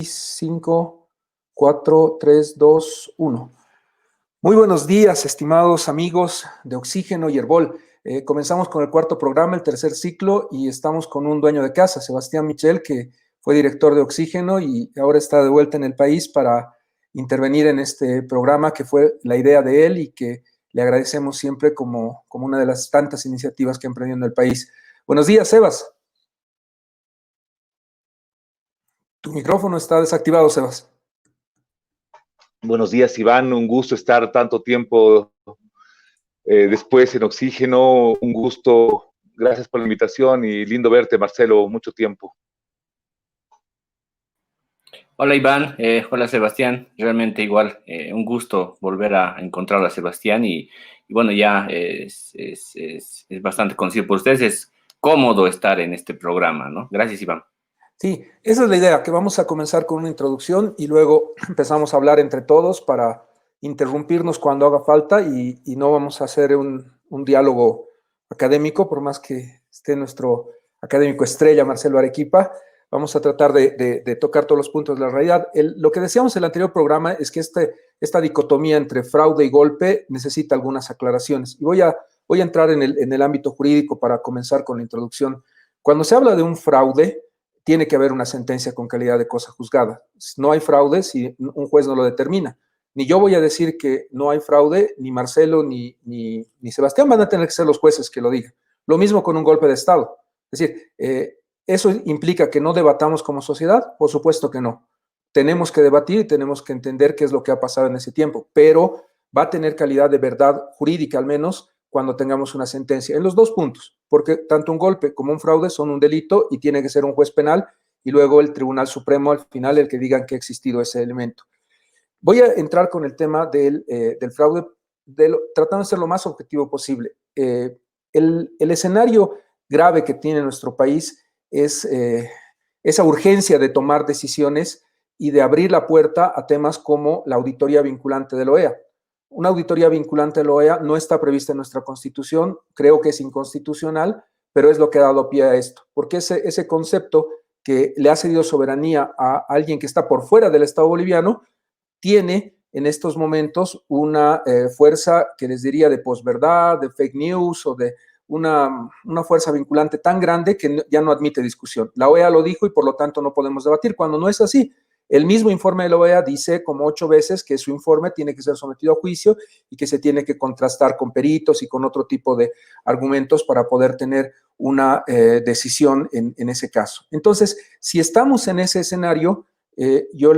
6, 5, 4, 3, 2, 1. Muy buenos días, estimados amigos de Oxígeno y Herbol. Comenzamos con el cuarto programa, el tercer ciclo, y estamos con un dueño de casa, Sebastián Michel, que fue director de Oxígeno y ahora está de vuelta en el país para intervenir en este programa que fue la idea de él y que le agradecemos siempre como una de las tantas iniciativas que ha emprendido en el país. Buenos días, Sebas. Tu micrófono está desactivado, Sebas. Buenos días, Iván. Un gusto estar tanto tiempo después en Oxígeno. Un gusto. Gracias por la invitación y lindo verte, Marcelo, mucho tiempo. Hola, Iván. Hola, Sebastián. Realmente igual, un gusto volver a encontrar a Sebastián y bueno, ya es bastante conocido por ustedes. Es cómodo estar en este programa, ¿no? Gracias, Iván. Sí, esa es la idea, que vamos a comenzar con una introducción y luego empezamos a hablar entre todos para interrumpirnos cuando haga falta y no vamos a hacer un diálogo académico, por más que esté nuestro académico estrella, Marcelo Arequipa. Vamos a tratar de tocar todos los puntos de la realidad. Lo que decíamos en el anterior programa es que esta dicotomía entre fraude y golpe necesita algunas aclaraciones. Y voy a entrar en el ámbito jurídico para comenzar con la introducción. Cuando se habla de un fraude, tiene que haber una sentencia con calidad de cosa juzgada. No hay fraude si un juez no lo determina. Ni yo voy a decir que no hay fraude, ni Marcelo, ni Sebastián van a tener que ser los jueces que lo digan. Lo mismo con un golpe de Estado. Es decir, ¿eso implica que no debatamos como sociedad? Por supuesto que no. Tenemos que debatir y tenemos que entender qué es lo que ha pasado en ese tiempo, pero va a tener calidad de verdad jurídica al menos cuando tengamos una sentencia, en los dos puntos, porque tanto un golpe como un fraude son un delito y tiene que ser un juez penal y luego el Tribunal Supremo al final el que digan que ha existido ese elemento. Voy a entrar con el tema del fraude, tratando de ser lo más objetivo posible. El escenario grave que tiene nuestro país es esa urgencia de tomar decisiones y de abrir la puerta a temas como la auditoría vinculante de la OEA. Una auditoría vinculante de la OEA no está prevista en nuestra Constitución, creo que es inconstitucional, pero es lo que ha dado pie a esto, porque ese concepto que le ha cedido soberanía a alguien que está por fuera del Estado boliviano tiene en estos momentos una fuerza que les diría de posverdad, de fake news o de una fuerza vinculante tan grande que ya no admite discusión. La OEA lo dijo y por lo tanto no podemos debatir, cuando no es así. El mismo informe de la OEA dice como 8 veces que su informe tiene que ser sometido a juicio y que se tiene que contrastar con peritos y con otro tipo de argumentos para poder tener una decisión en ese caso. Entonces, si estamos en ese escenario, yo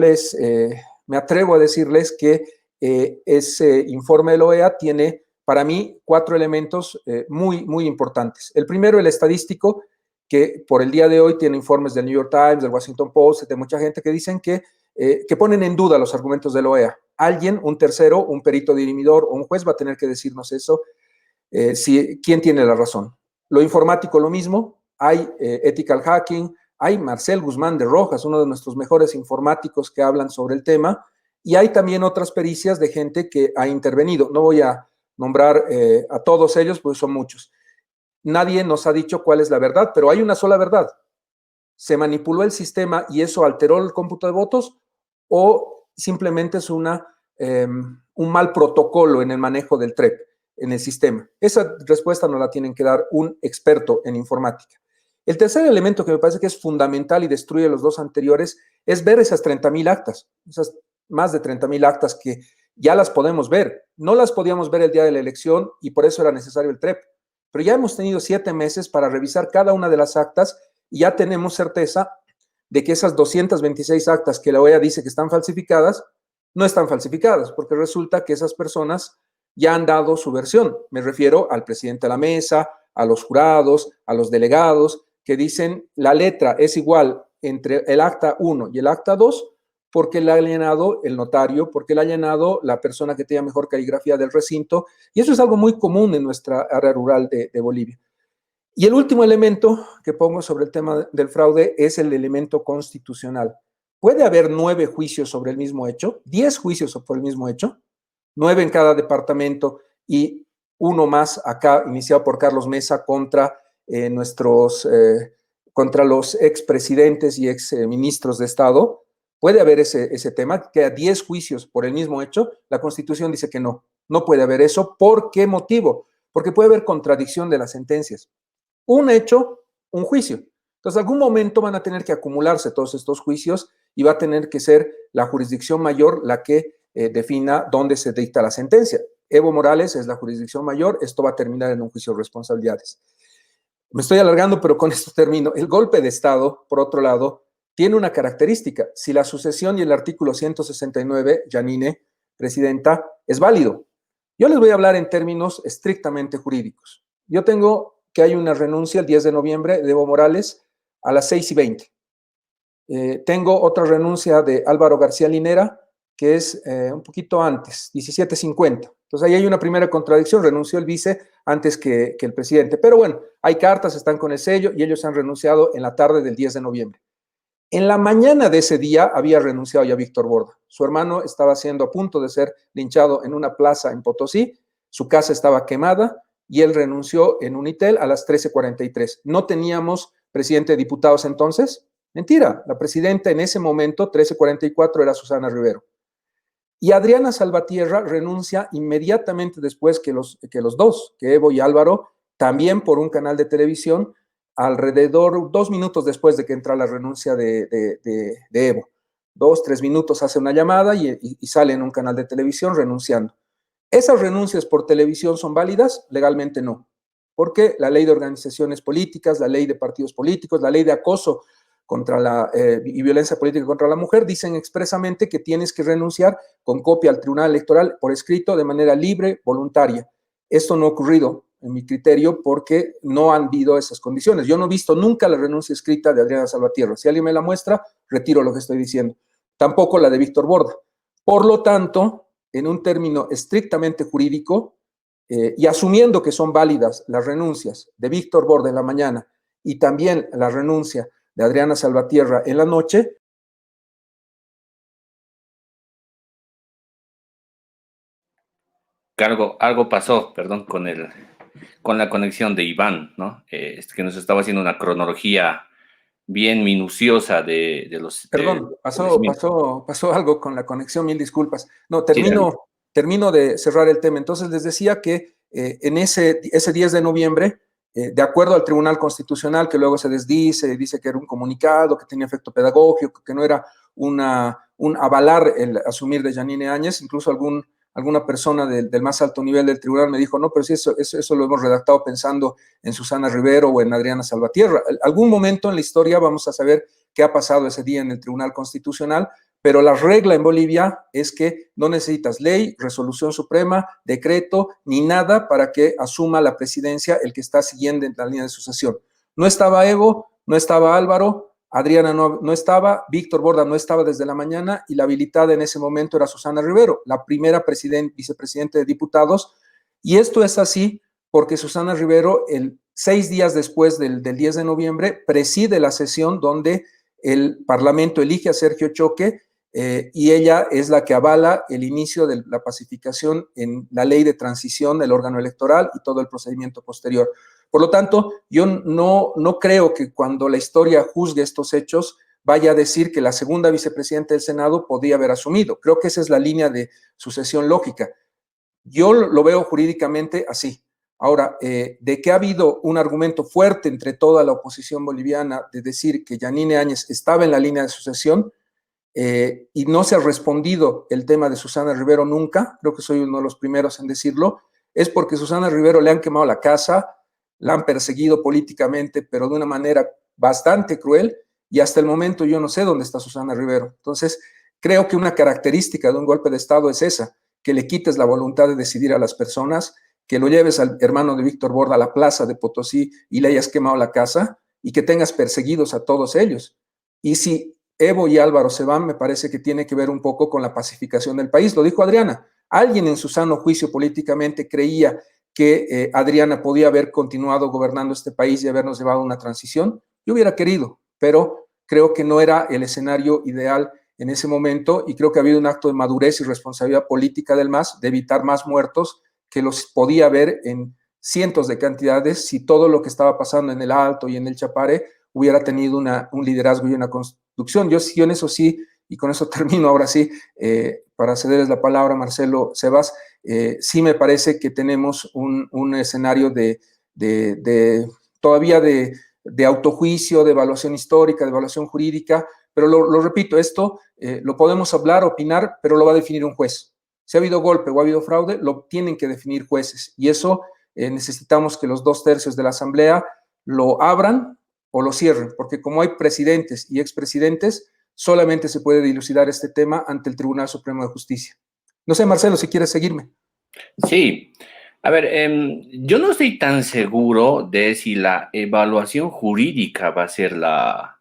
me atrevo a decirles que ese informe de la OEA tiene para mí 4 elementos muy, muy importantes. El primero, el estadístico, que por el día de hoy tiene informes del New York Times, del Washington Post, de mucha gente que dicen que ponen en duda los argumentos de la OEA. Alguien, un tercero, un perito dirimidor o un juez va a tener que decirnos eso, quién tiene la razón. Lo informático, lo mismo. Hay ethical hacking, hay Marcel Guzmán de Rojas, uno de nuestros mejores informáticos que hablan sobre el tema, y hay también otras pericias de gente que ha intervenido. No voy a nombrar a todos ellos, pues son muchos. Nadie nos ha dicho cuál es la verdad, pero hay una sola verdad. ¿Se manipuló el sistema y eso alteró el cómputo de votos? ¿O simplemente es un mal protocolo en el manejo del TREP, en el sistema? Esa respuesta nos la tienen que dar un experto en informática. El tercer elemento que me parece que es fundamental y destruye los dos anteriores es ver esas 30,000 actas, esas más de 30,000 actas que ya las podemos ver. No las podíamos ver el día de la elección y por eso era necesario el TREP. Pero ya hemos tenido 7 meses para revisar cada una de las actas y ya tenemos certeza de que esas 226 actas que la OEA dice que están falsificadas, no están falsificadas, porque resulta que esas personas ya han dado su versión. Me refiero al presidente de la mesa, a los jurados, a los delegados, que dicen la letra es igual entre el acta 1 y el acta 2 porque la ha llenado el notario, porque la ha llenado la persona que tenga mejor caligrafía del recinto, y eso es algo muy común en nuestra área rural de Bolivia. Y el último elemento que pongo sobre el tema del fraude es el elemento constitucional. ¿Puede haber 9 juicios sobre el mismo hecho? 10 juicios sobre el mismo hecho, 9 en cada departamento y uno más acá, iniciado por Carlos Mesa contra contra los expresidentes y exministros de Estado. puede haber ese tema, que a 10 juicios por el mismo hecho, la Constitución dice que no puede haber eso. ¿Por qué motivo? Porque puede haber contradicción de las sentencias. Un hecho, un juicio. Entonces, en algún momento van a tener que acumularse todos estos juicios y va a tener que ser la jurisdicción mayor la que defina dónde se dicta la sentencia. Evo Morales es la jurisdicción mayor, esto va a terminar en un juicio de responsabilidades. Me estoy alargando, pero con esto termino. El golpe de Estado, por otro lado, tiene una característica. Si la sucesión y el artículo 169, Janine, presidenta, es válido. Yo les voy a hablar en términos estrictamente jurídicos. Yo tengo que hay una renuncia el 10 de noviembre de Evo Morales a las 6:20. Tengo otra renuncia de Álvaro García Linera, que es un poquito antes, 17:50. Entonces ahí hay una primera contradicción, renunció el vice antes que el presidente. Pero bueno, hay cartas, están con el sello y ellos han renunciado en la tarde del 10 de noviembre. En la mañana de ese día había renunciado ya Víctor Borda. Su hermano estaba siendo a punto de ser linchado en una plaza en Potosí, su casa estaba quemada y él renunció en Unitel a las 13:43. ¿No teníamos presidente de diputados entonces? Mentira, la presidenta en ese momento, 13:44, era Susana Rivero. Y Adriana Salvatierra renuncia inmediatamente después que los dos, que Evo y Álvaro, también por un canal de televisión, alrededor 2 minutos después de que entra la renuncia de Evo. 2, 3 minutos hace una llamada y sale en un canal de televisión renunciando. ¿Esas renuncias por televisión son válidas? Legalmente no, porque la ley de organizaciones políticas, la ley de partidos políticos, la ley de acoso y violencia política contra la mujer dicen expresamente que tienes que renunciar con copia al Tribunal Electoral por escrito de manera libre, voluntaria. Esto no ha ocurrido, en mi criterio, porque no han habido esas condiciones. Yo no he visto nunca la renuncia escrita de Adriana Salvatierra. Si alguien me la muestra, retiro lo que estoy diciendo. Tampoco la de Víctor Borda. Por lo tanto, en un término estrictamente jurídico, y asumiendo que son válidas las renuncias de Víctor Borda en la mañana y también la renuncia de Adriana Salvatierra en la noche, Algo pasó, perdón, con la conexión de Iván, ¿no? Es que nos estaba haciendo una cronología bien minuciosa de los... Perdón, pasó algo con la conexión, mil disculpas. No, termino de cerrar el tema. Entonces les decía que en ese 10 de noviembre, de acuerdo al Tribunal Constitucional, que luego se dice que era un comunicado, que tenía efecto pedagógico, que no era un avalar el asumir de Janine Áñez, incluso alguna persona del más alto nivel del tribunal me dijo, no, pero si eso lo hemos redactado pensando en Susana Rivero o en Adriana Salvatierra. Algún momento en la historia vamos a saber qué ha pasado ese día en el Tribunal Constitucional, pero la regla en Bolivia es que no necesitas ley, resolución suprema, decreto, ni nada para que asuma la presidencia el que está siguiendo en la línea de sucesión. No estaba Evo, no estaba Álvaro, Adriana no estaba, Víctor Borda no estaba desde la mañana y la habilitada en ese momento era Susana Rivero, la primera vicepresidente de diputados, y esto es así porque Susana Rivero, 6 días después del 10 de noviembre, preside la sesión donde el Parlamento elige a Sergio Choque y ella es la que avala el inicio de la pacificación en la ley de transición del órgano electoral y todo el procedimiento posterior. Por lo tanto, yo no creo que cuando la historia juzgue estos hechos vaya a decir que la segunda vicepresidenta del Senado podía haber asumido. Creo que esa es la línea de sucesión lógica. Yo lo veo jurídicamente así. Ahora, de que ha habido un argumento fuerte entre toda la oposición boliviana de decir que Janine Áñez estaba en la línea de sucesión y no se ha respondido el tema de Susana Rivero nunca, creo que soy uno de los primeros en decirlo, es porque a Susana Rivero le han quemado la casa, la han perseguido políticamente, pero de una manera bastante cruel, y hasta el momento yo no sé dónde está Susana Rivero. Entonces, creo que una característica de un golpe de Estado es esa, que le quites la voluntad de decidir a las personas, que lo lleves al hermano de Víctor Borda a la plaza de Potosí y le hayas quemado la casa y que tengas perseguidos a todos ellos. Y si Evo y Álvaro se van, me parece que tiene que ver un poco con la pacificación del país. Lo dijo Adriana. Alguien en su sano juicio políticamente creía que Adriana podía haber continuado gobernando este país y habernos llevado a una transición. Yo hubiera querido, pero creo que no era el escenario ideal en ese momento y creo que ha habido un acto de madurez y responsabilidad política del MAS de evitar más muertos que los podía haber en cientos de cantidades si todo lo que estaba pasando en el Alto y en el Chapare hubiera tenido un liderazgo y una construcción. Yo en eso sí y con eso termino ahora sí, para cederles la palabra a Marcelo Sebas, sí me parece que tenemos un escenario todavía de autojuicio, de evaluación histórica, de evaluación jurídica, pero lo repito, esto lo podemos hablar, opinar, pero lo va a definir un juez. Si ha habido golpe o ha habido fraude, lo tienen que definir jueces, y eso necesitamos que los 2/3 de la Asamblea lo abran o lo cierren, porque como hay presidentes y expresidentes, solamente se puede dilucidar este tema ante el Tribunal Supremo de Justicia. No sé, Marcelo, si quieres seguirme. Sí, a ver, yo no estoy tan seguro de si la evaluación jurídica va a ser la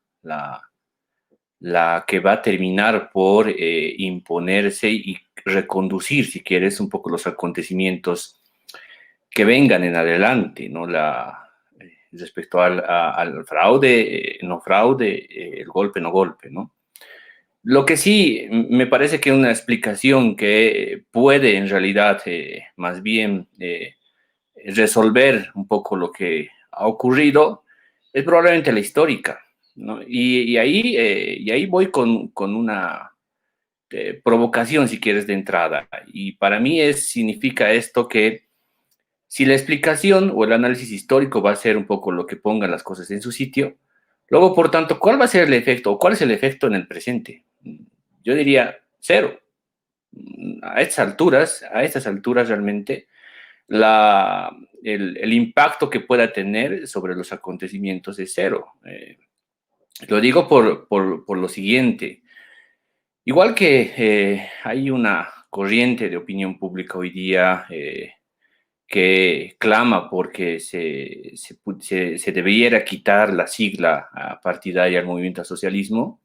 que va a terminar por imponerse y reconducir, si quieres, un poco los acontecimientos que vengan en adelante, ¿no? Respecto al fraude, no fraude, el golpe, no golpe, ¿no? Lo que sí me parece que una explicación que puede en realidad más bien resolver un poco lo que ha ocurrido es probablemente la histórica, ¿no? Y ahí voy con una provocación, si quieres, de entrada. Y para mí significa esto que si la explicación o el análisis histórico va a ser un poco lo que ponga las cosas en su sitio, luego, por tanto, ¿cuál va a ser el efecto o cuál es el efecto en el presente? Yo diría cero. A estas alturas realmente, el impacto que pueda tener sobre los acontecimientos es cero. Lo digo por lo siguiente. Igual que hay una corriente de opinión pública hoy día que clama porque se debiera quitar la sigla partidaria al movimiento al socialismo,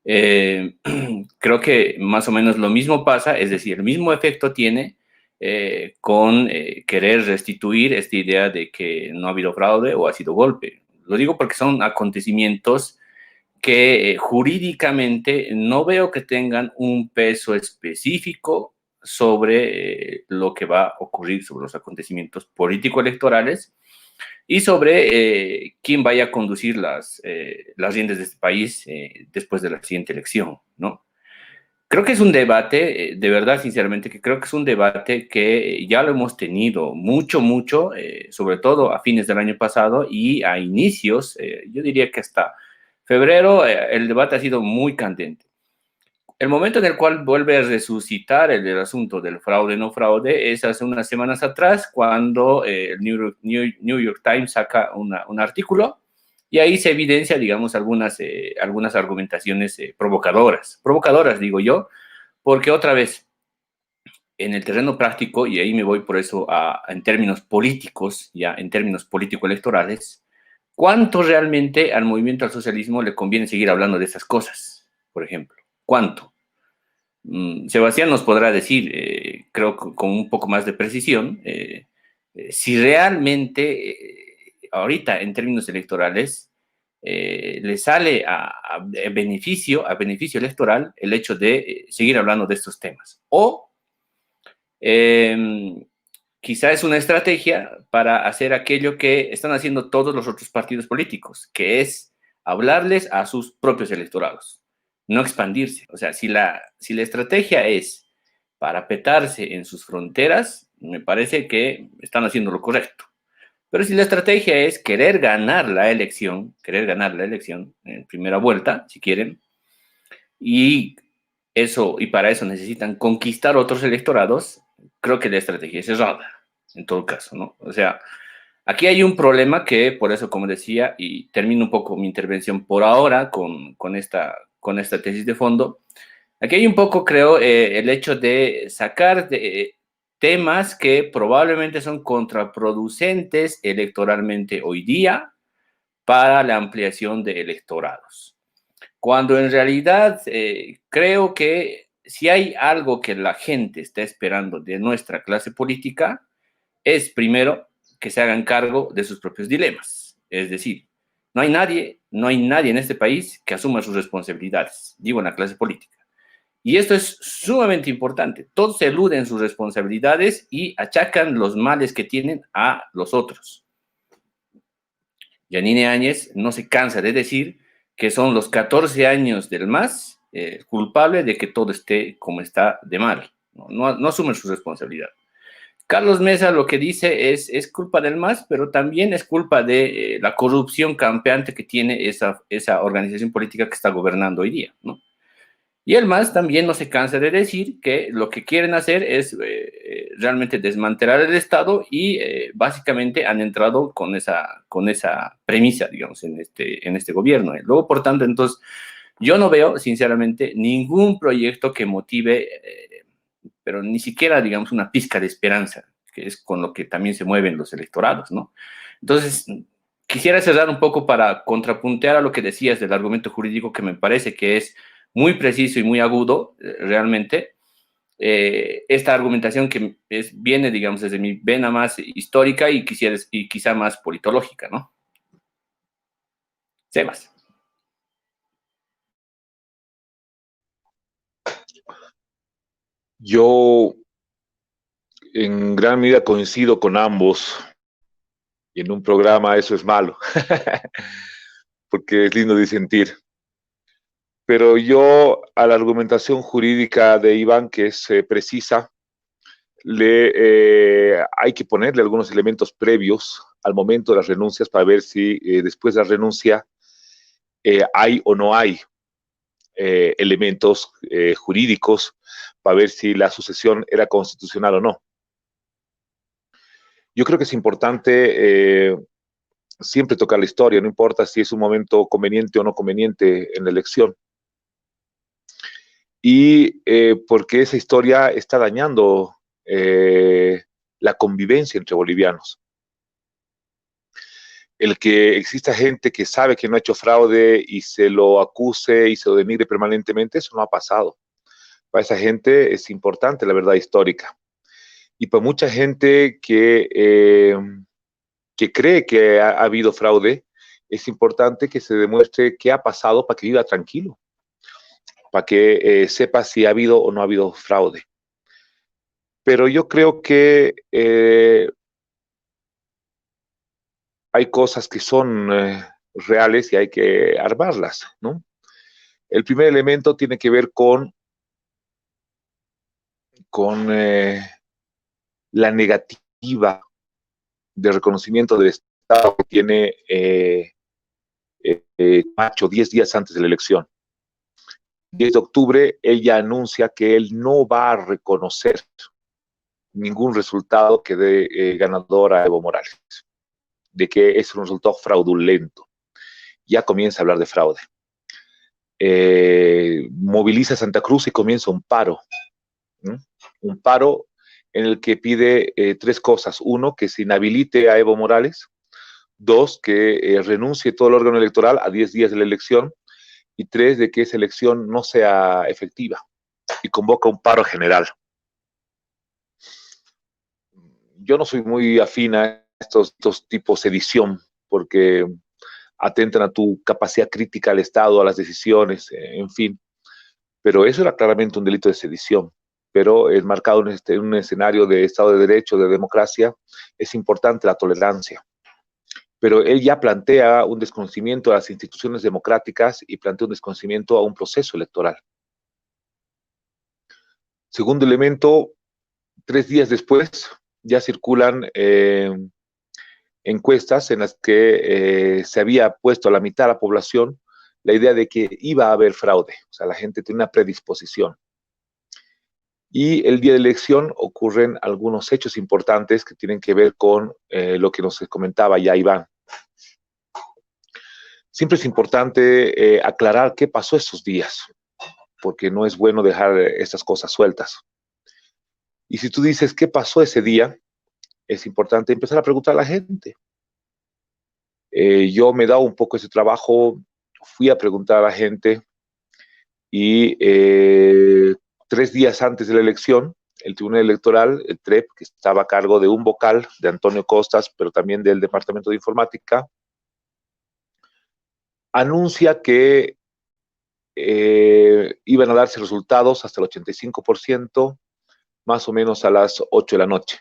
creo que más o menos lo mismo pasa, es decir, el mismo efecto tiene con querer restituir esta idea de que no ha habido fraude o ha sido golpe. Lo digo porque son acontecimientos que jurídicamente no veo que tengan un peso específico sobre lo que va a ocurrir, sobre los acontecimientos político-electorales y sobre quién vaya a conducir las riendas de este país después de la siguiente elección, ¿no? Creo que es un debate, de verdad, sinceramente, que creo que es un debate que ya lo hemos tenido mucho, sobre todo a fines del año pasado y a inicios, yo diría que hasta febrero, el debate ha sido muy candente. El momento en el cual vuelve a resucitar el asunto del fraude no fraude es hace unas semanas atrás, cuando el New York Times saca un artículo y ahí se evidencia, digamos, algunas argumentaciones provocadoras, digo yo, porque otra vez, en el terreno práctico, y ahí me voy por eso en términos políticos, ya en términos político-electorales, ¿cuánto realmente al movimiento al socialismo le conviene seguir hablando de esas cosas, por ejemplo? ¿Cuánto? Sebastián nos podrá decir, creo que con un poco más de precisión, si realmente ahorita en términos electorales le sale a beneficio electoral el hecho de seguir hablando de estos temas. O quizá es una estrategia para hacer aquello que están haciendo todos los otros partidos políticos, que es hablarles a sus propios electorados, no expandirse. O sea, si la estrategia es parapetarse en sus fronteras, me parece que están haciendo lo correcto. Pero si la estrategia es querer ganar la elección en primera vuelta, si quieren, y para eso necesitan conquistar otros electorados, creo que la estrategia es errada, en todo caso, ¿no? O sea, aquí hay un problema que, por eso, como decía, y termino un poco mi intervención por ahora con esta tesis de fondo, aquí hay un poco, creo, el hecho de sacar temas que probablemente son contraproducentes electoralmente hoy día para la ampliación de electorados. Cuando en realidad creo que si hay algo que la gente está esperando de nuestra clase política, es primero que se hagan cargo de sus propios dilemas. Es decir, no hay nadie en este país que asuma sus responsabilidades, digo en la clase política. Y esto es sumamente importante. Todos eluden sus responsabilidades y achacan los males que tienen a los otros. Yanine Áñez no se cansa de decir que son los 14 años del MAS culpable de que todo esté como está de mal, no asumen su responsabilidad. Carlos Mesa lo que dice es culpa del MAS, pero también es culpa de la corrupción campeante que tiene esa organización política que está gobernando hoy día, ¿no? Y el MAS también no se cansa de decir que lo que quieren hacer es realmente desmantelar el Estado y básicamente han entrado con esa premisa, digamos, en este gobierno. Luego, por tanto, entonces, yo no veo, sinceramente, ningún proyecto que motive, pero ni siquiera, digamos, una pizca de esperanza, que es con lo que también se mueven los electorados, ¿no? Entonces, quisiera cerrar un poco para contrapuntear a lo que decías del argumento jurídico, que me parece que es muy preciso y muy agudo, realmente. Esta argumentación que viene, digamos, desde mi vena más histórica y quizá más politológica, ¿no? Sebas. Yo en gran medida coincido con ambos, y en un programa eso es malo, porque es lindo disentir. Pero yo a la argumentación jurídica de Iván, que es precisa, hay que ponerle algunos elementos previos al momento de las renuncias para ver si después de la renuncia hay o no hay elementos jurídicos para ver si la sucesión era constitucional o no. Yo creo que es importante siempre tocar la historia, no importa si es un momento conveniente o no conveniente en la elección. Y porque esa historia está dañando la convivencia entre bolivianos. El que exista gente que sabe que no ha hecho fraude y se lo acuse y se lo denigre permanentemente, eso no ha pasado. Para esa gente es importante la verdad histórica. Y para mucha gente que cree que ha habido fraude, es importante que se demuestre qué ha pasado para que viva tranquilo, para que sepa si ha habido o no ha habido fraude. Pero yo creo que hay cosas que son reales y hay que armarlas, ¿no? El primer elemento tiene que ver con la negativa de reconocimiento del Estado que tiene Macho 10 días antes de la elección. 10 de octubre, él ya anuncia que él no va a reconocer ningún resultado que dé ganador a Evo Morales, de que es un resultado fraudulento. Ya comienza a hablar de fraude. Moviliza Santa Cruz y comienza un paro. ¿No? Un paro en el que pide tres cosas. Uno, que se inhabilite a Evo Morales. Dos, que renuncie todo el órgano electoral a 10 días de la elección. Y tres, de que esa elección no sea efectiva. Y convoca un paro general. Yo no soy muy afín a estos tipos de sedición, porque atentan a tu capacidad crítica al Estado, a las decisiones, en fin. Pero eso era claramente un delito de sedición. Pero enmarcado en un escenario de Estado de Derecho, de democracia, es importante la tolerancia. Pero él ya plantea un desconocimiento a las instituciones democráticas y plantea un desconocimiento a un proceso electoral. Segundo elemento, 3 días después ya circulan encuestas en las que se había puesto a la mitad de la población la idea de que iba a haber fraude, o sea, la gente tiene una predisposición. Y el día de elección ocurren algunos hechos importantes que tienen que ver con lo que nos comentaba ya Iván. Siempre es importante aclarar qué pasó esos días, porque no es bueno dejar estas cosas sueltas. Y si tú dices qué pasó ese día, es importante empezar a preguntar a la gente. Yo me he dado un poco ese trabajo, fui a preguntar a la gente y 3 días antes de la elección, el Tribunal Electoral, el TREP, que estaba a cargo de un vocal, de Antonio Costas, pero también del Departamento de Informática, anuncia que iban a darse resultados hasta el 85%, más o menos a las 8 de la noche.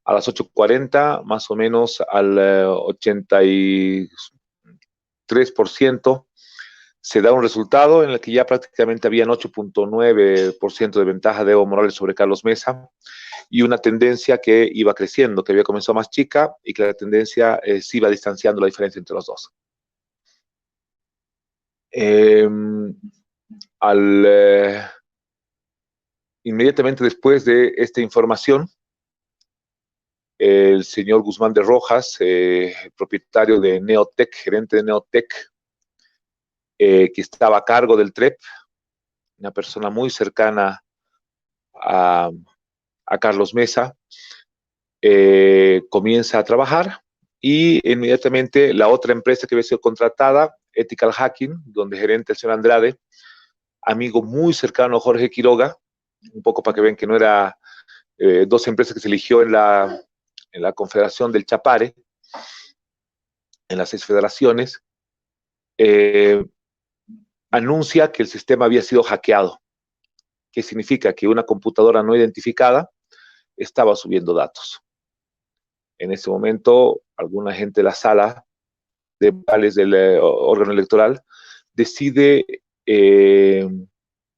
A las 8:40, más o menos al 83%, Se da un resultado en el que ya prácticamente habían 8.9% de ventaja de Evo Morales sobre Carlos Mesa y una tendencia que iba creciendo, que había comenzado más chica y que la tendencia se iba distanciando la diferencia entre los dos. Inmediatamente después de esta información, el señor Guzmán de Rojas, propietario de Neotec, gerente de Neotec, que estaba a cargo del TREP, una persona muy cercana a Carlos Mesa, comienza a trabajar y inmediatamente la otra empresa que había sido contratada, Ethical Hacking, donde gerente el señor Andrade, amigo muy cercano a Jorge Quiroga, un poco para que vean que no era dos empresas que se eligió en la Confederación del Chapare, en las 6 federaciones, anuncia que el sistema había sido hackeado. ¿Qué significa? Que una computadora no identificada estaba subiendo datos. En ese momento, alguna gente de la sala de vocales del órgano electoral decide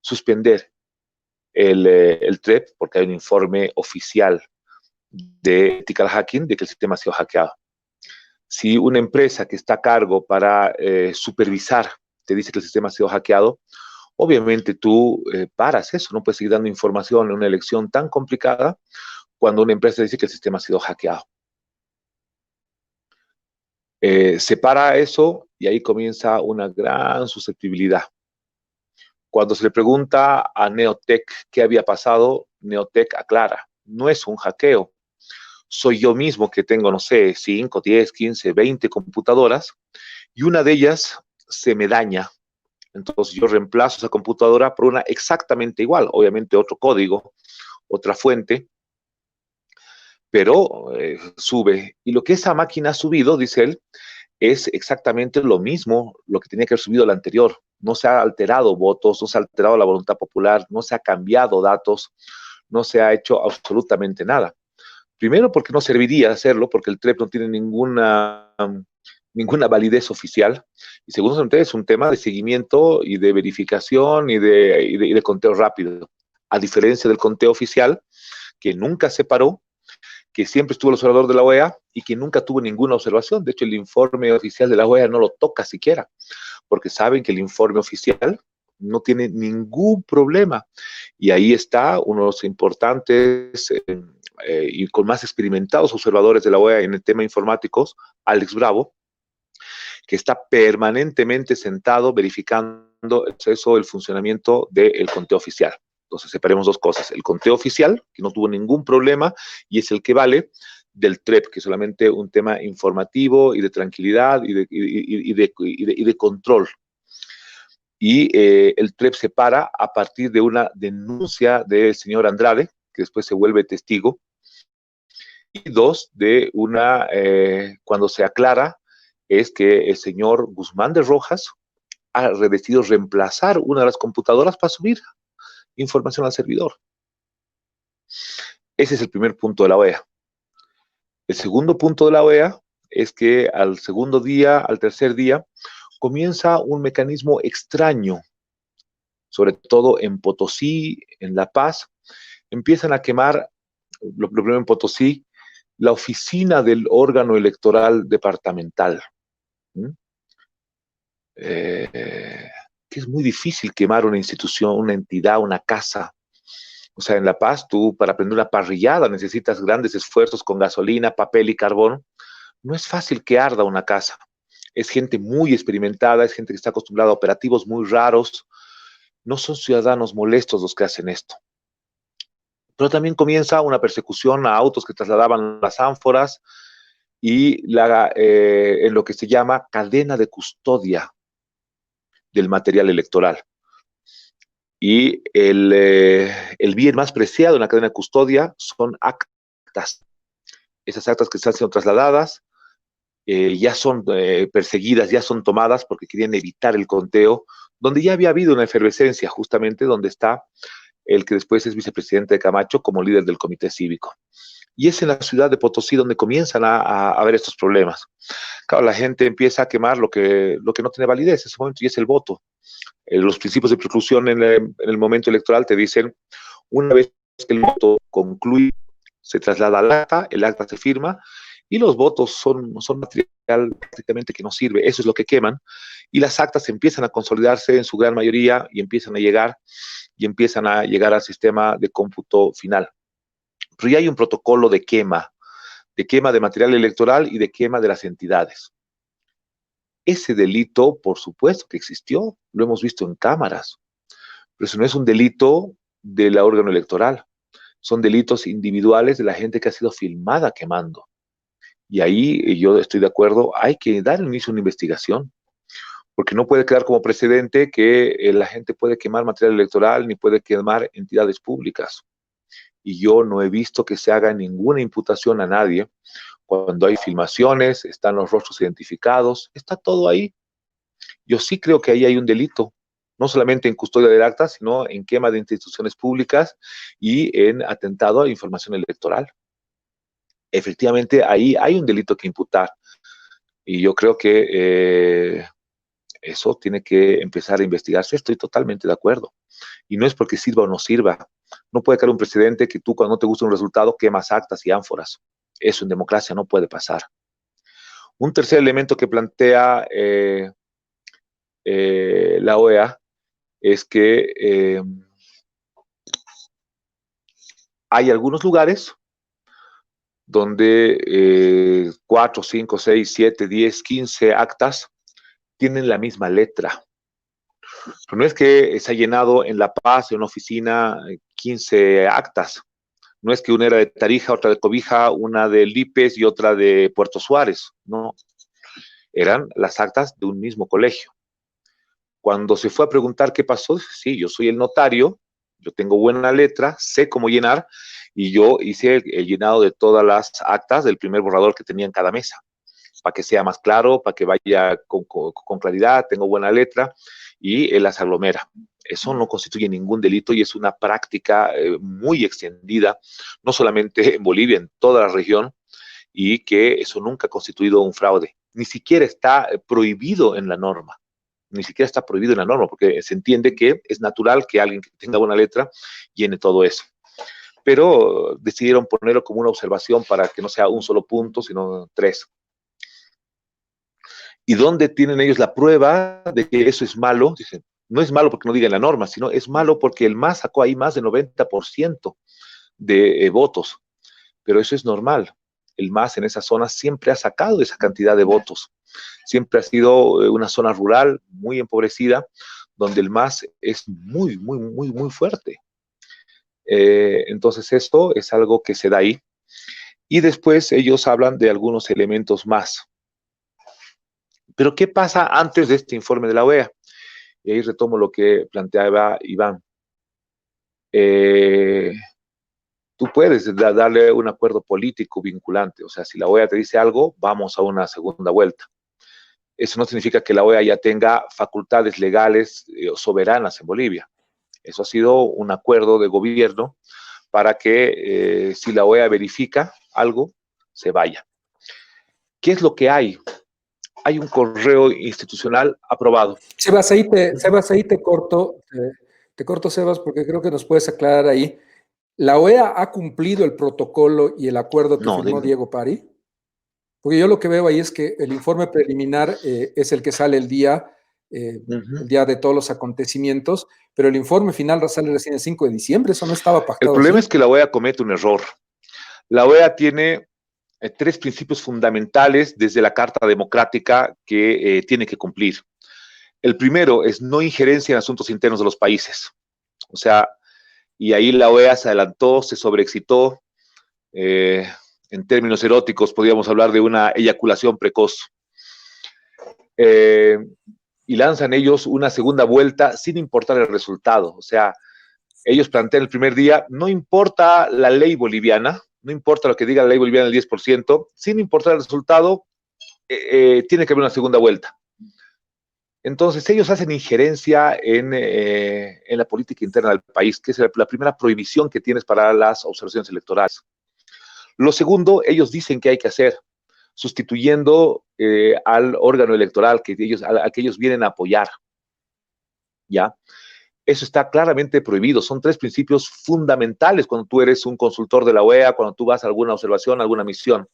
suspender el TREP porque hay un informe oficial de Ethical Hacking de que el sistema ha sido hackeado. Si una empresa que está a cargo para supervisar te dice que el sistema ha sido hackeado, obviamente tú paras eso, no puedes seguir dando información en una elección tan complicada cuando una empresa dice que el sistema ha sido hackeado. Se para eso y ahí comienza una gran susceptibilidad. Cuando se le pregunta a Neotec qué había pasado, Neotec aclara, no es un hackeo, soy yo mismo que tengo, no sé, 5, 10, 15, 20 computadoras y una de ellas se me daña. Entonces yo reemplazo esa computadora por una exactamente igual, obviamente otro código, otra fuente, pero sube. Y lo que esa máquina ha subido, dice él, es exactamente lo mismo, lo que tenía que haber subido la anterior. No se ha alterado votos, no se ha alterado la voluntad popular, no se ha cambiado datos, no se ha hecho absolutamente nada. Primero porque no serviría hacerlo, porque el TREP no tiene ninguna validez oficial. Y segundo, es un tema de seguimiento y de verificación y de conteo rápido. A diferencia del conteo oficial, que nunca se paró, que siempre estuvo el observador de la OEA y que nunca tuvo ninguna observación. De hecho, el informe oficial de la OEA no lo toca siquiera, porque saben que el informe oficial no tiene ningún problema. Y ahí está uno de los importantes y con más experimentados observadores de la OEA en el tema informáticos, Alex Bravo, que está permanentemente sentado verificando el proceso, el funcionamiento del conteo oficial. Entonces, separemos dos cosas. El conteo oficial, que no tuvo ningún problema y es el que vale, del TREP, que es solamente un tema informativo y de tranquilidad y de control. Y el TREP se para a partir de una denuncia del señor Andrade, que después se vuelve testigo, y dos, de una, cuando se aclara, es que el señor Guzmán de Rojas ha decidido reemplazar una de las computadoras para subir información al servidor. Ese es el primer punto de la OEA. El segundo punto de la OEA es que al segundo día, al tercer día, comienza un mecanismo extraño, sobre todo en Potosí, en La Paz, empiezan a quemar, lo primero en Potosí, la oficina del órgano electoral departamental. Que es muy difícil quemar una institución, una entidad, una casa. O sea, en La Paz, tú para prender una parrillada necesitas grandes esfuerzos con gasolina, papel y carbón. No es fácil que arda una casa. Es gente muy experimentada, es gente que está acostumbrada a operativos muy raros. No son ciudadanos molestos los que hacen esto. Pero también comienza una persecución a autos que trasladaban las ánforas y en lo que se llama cadena de custodia del material electoral. Y el bien más preciado en la cadena de custodia son actas. Esas actas que están siendo trasladadas ya son perseguidas, ya son tomadas porque querían evitar el conteo, donde ya había habido una efervescencia, justamente donde está el que después es vicepresidente de Camacho como líder del comité cívico. Y es en la ciudad de Potosí donde comienzan a haber estos problemas. Claro, la gente empieza a quemar lo que no tiene validez en ese momento, y es el voto. Los principios de preclusión en el momento electoral te dicen, una vez que el voto concluye, se traslada al acta, el acta se firma, y los votos son material prácticamente que no sirve. Eso es lo que queman, y las actas empiezan a consolidarse en su gran mayoría y empiezan a llegar al sistema de cómputo final. Pero ya hay un protocolo de quema de material electoral y de quema de las entidades. Ese delito, por supuesto que existió, lo hemos visto en cámaras, pero eso no es un delito del órgano electoral, son delitos individuales de la gente que ha sido filmada quemando. Y ahí yo estoy de acuerdo, hay que dar inicio a una investigación, porque no puede quedar como precedente que la gente puede quemar material electoral ni puede quemar entidades públicas. Y yo no he visto que se haga ninguna imputación a nadie. Cuando hay filmaciones, están los rostros identificados, está todo ahí. Yo sí creo que ahí hay un delito, no solamente en custodia del acta, sino en quema de instituciones públicas y en atentado a información electoral. Efectivamente, ahí hay un delito que imputar. Y yo creo que eso tiene que empezar a investigarse. Estoy totalmente de acuerdo. Y no es porque sirva o no sirva. No puede caer un precedente que tú, cuando no te gusta un resultado, quemas actas y ánforas. Eso en democracia no puede pasar. Un tercer elemento que plantea la OEA es que hay algunos lugares donde 4, 5, 6, 7, 10, 15 actas tienen la misma letra. Pero no es que se ha llenado en La Paz, en una oficina, 15 actas. No es que una era de Tarija, otra de Cobija, una de Lípez y otra de Puerto Suárez. No, eran las actas de un mismo colegio. Cuando se fue a preguntar qué pasó, dije, sí, yo soy el notario, yo tengo buena letra, sé cómo llenar, y yo hice el llenado de todas las actas del primer borrador que tenía en cada mesa, para que sea más claro, para que vaya con claridad, tengo buena letra, y él las aglomera. Eso no constituye ningún delito y es una práctica muy extendida, no solamente en Bolivia, en toda la región, y que eso nunca ha constituido un fraude. Ni siquiera está prohibido en la norma. Ni siquiera está prohibido en la norma, porque se entiende que es natural que alguien que tenga buena letra llene todo eso. Pero decidieron ponerlo como una observación para que no sea un solo punto, sino 3. ¿Y dónde tienen ellos la prueba de que eso es malo? Dicen, no es malo porque no diga la norma, sino es malo porque el MAS sacó ahí más del 90% de votos. Pero eso es normal. El MAS en esa zona siempre ha sacado esa cantidad de votos. Siempre ha sido una zona rural muy empobrecida, donde el MAS es muy, muy, muy, muy fuerte. Entonces esto es algo que se da ahí. Y después ellos hablan de algunos elementos más. Pero ¿qué pasa antes de este informe de la OEA? Y ahí retomo lo que planteaba Iván. Tú puedes darle un acuerdo político vinculante. O sea, si la OEA te dice algo, vamos a una segunda vuelta. Eso no significa que la OEA ya tenga facultades legales soberanas en Bolivia. Eso ha sido un acuerdo de gobierno para que si la OEA verifica algo, se vaya. ¿Qué es lo que hay? Hay un correo institucional aprobado. Sebas, ahí te corto, Sebas, porque creo que nos puedes aclarar ahí. ¿La OEA ha cumplido el protocolo y el acuerdo que firmó Diego Pari? Porque yo lo que veo ahí es que el informe preliminar es el que sale el día de todos los acontecimientos, pero el informe final sale recién el 5 de diciembre, eso no estaba pactado. El problema es que la OEA comete un error. La OEA tiene 3 principios fundamentales desde la Carta Democrática que tiene que cumplir. El primero es no injerencia en asuntos internos de los países. O sea, y ahí la OEA se adelantó, se sobreexcitó. En términos eróticos, podríamos hablar de una eyaculación precoz. Y lanzan ellos una segunda vuelta sin importar el resultado. O sea, ellos plantean el primer día, no importa la ley boliviana, no importa lo que diga la ley boliviana del 10%, sin importar el resultado, tiene que haber una segunda vuelta. Entonces, ellos hacen injerencia en la política interna del país, que es la primera prohibición que tienes para las observaciones electorales. Lo segundo, ellos dicen que hay que hacer, sustituyendo al órgano electoral al que ellos vienen a apoyar, ¿ya? Eso está claramente prohibido. Son 3 principios fundamentales cuando tú eres un consultor de la OEA, cuando tú vas a alguna observación, a alguna misión.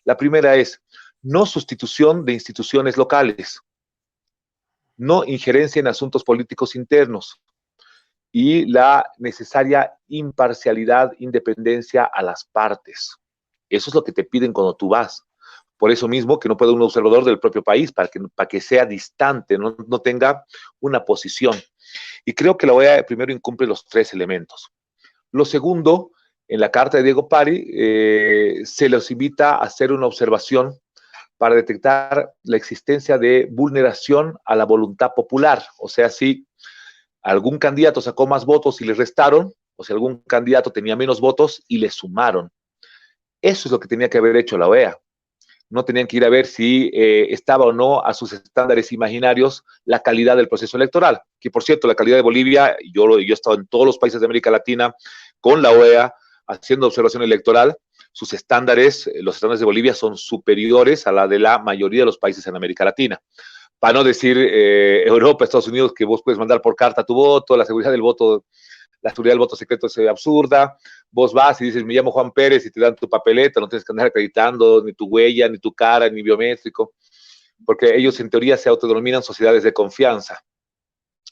La primera es no sustitución de instituciones locales, no injerencia en asuntos políticos internos y la necesaria imparcialidad, independencia a las partes. Eso es lo que te piden cuando tú vas. Por eso mismo que no puede un observador del propio país, para que sea distante, no tenga una posición. Y creo que la OEA primero incumple los 3 elementos. Lo segundo, en la carta de Diego Pari, se los invita a hacer una observación para detectar la existencia de vulneración a la voluntad popular. O sea, si algún candidato sacó más votos y le restaron, o si algún candidato tenía menos votos y le sumaron. Eso es lo que tenía que haber hecho la OEA. No tenían que ir a ver si estaba o no a sus estándares imaginarios la calidad del proceso electoral. Que, por cierto, la calidad de Bolivia, yo he estado en todos los países de América Latina con la OEA haciendo observación electoral. Sus estándares, los estándares de Bolivia son superiores a la de la mayoría de los países en América Latina. Para no decir Europa, Estados Unidos, que vos puedes mandar por carta tu voto, la seguridad del voto secreto es absurda. Vos vas y dices, me llamo Juan Pérez, y te dan tu papeleta, no tienes que andar acreditando ni tu huella, ni tu cara, ni biométrico, porque ellos en teoría se autodenominan sociedades de confianza.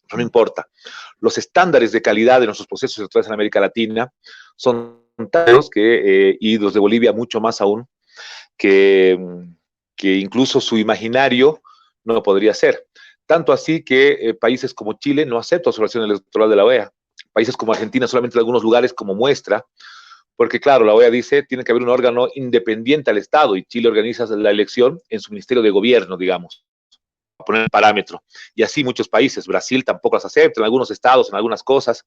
Pero no importa. Los estándares de calidad de nuestros procesos electorales en América Latina son tantos y los de Bolivia mucho más aún, que incluso su imaginario no podría ser. Tanto así que países como Chile no aceptan observación electoral de la OEA. Países como Argentina solamente en algunos lugares como muestra, porque claro, la OEA dice tiene que haber un órgano independiente al Estado y Chile organiza la elección en su ministerio de gobierno, digamos, a poner el parámetro. Y así muchos países, Brasil tampoco las acepta, en algunos estados, en algunas cosas.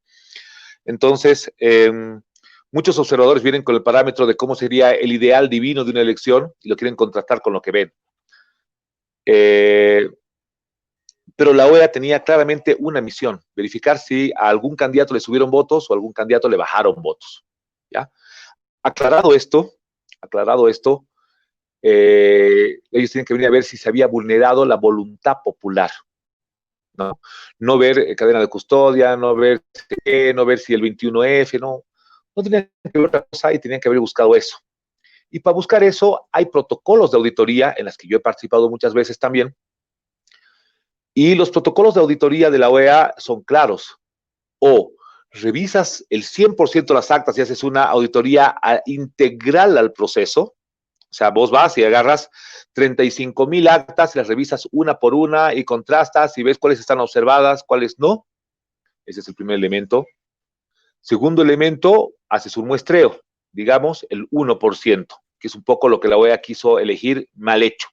Entonces, muchos observadores vienen con el parámetro de cómo sería el ideal divino de una elección y lo quieren contrastar con lo que ven. Pero la OEA tenía claramente una misión, verificar si a algún candidato le subieron votos o a algún candidato le bajaron votos. ¿Ya? Aclarado esto, ellos tienen que venir a ver si se había vulnerado la voluntad popular. No ver cadena de custodia, no ver si el 21F, no tenían que ver otra cosa y tenían que haber buscado eso. Y para buscar eso hay protocolos de auditoría en las que yo he participado muchas veces también. Y los protocolos de auditoría de la OEA son claros. O revisas el 100% de las actas y haces una auditoría integral al proceso. O sea, vos vas y agarras 35,000 actas y las revisas una por una y contrastas y ves cuáles están observadas, cuáles no. Ese es el primer elemento. Segundo elemento, haces un muestreo, digamos el 1%, que es un poco lo que la OEA quiso elegir mal hecho.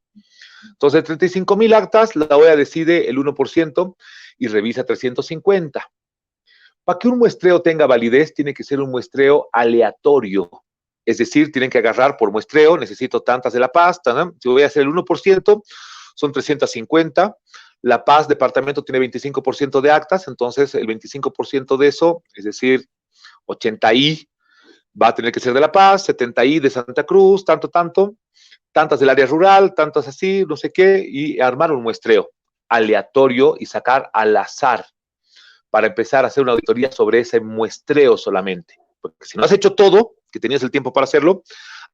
Entonces, 35,000 actas, la OEA decide el 1% y revisa 350. Para que un muestreo tenga validez, tiene que ser un muestreo aleatorio. Es decir, tienen que agarrar por muestreo, necesito tantas de La Paz, ¿no? Si voy a hacer el 1%, son 350. La Paz, departamento, tiene 25% de actas, entonces el 25% de eso, es decir, 80i, va a tener que ser de La Paz, 70i de Santa Cruz, tantas del área rural, tantas así, no sé qué, y armar un muestreo aleatorio y sacar al azar para empezar a hacer una auditoría sobre ese muestreo solamente. Porque si no has hecho todo, que tenías el tiempo para hacerlo,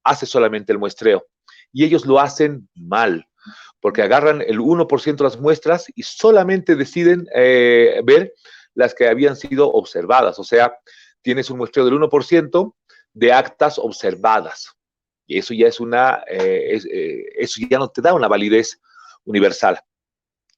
haces solamente el muestreo. Y ellos lo hacen mal, porque agarran el 1% de las muestras y solamente deciden ver las que habían sido observadas. O sea, tienes un muestreo del 1% de actas observadas. Y eso ya eso ya no te da una validez universal.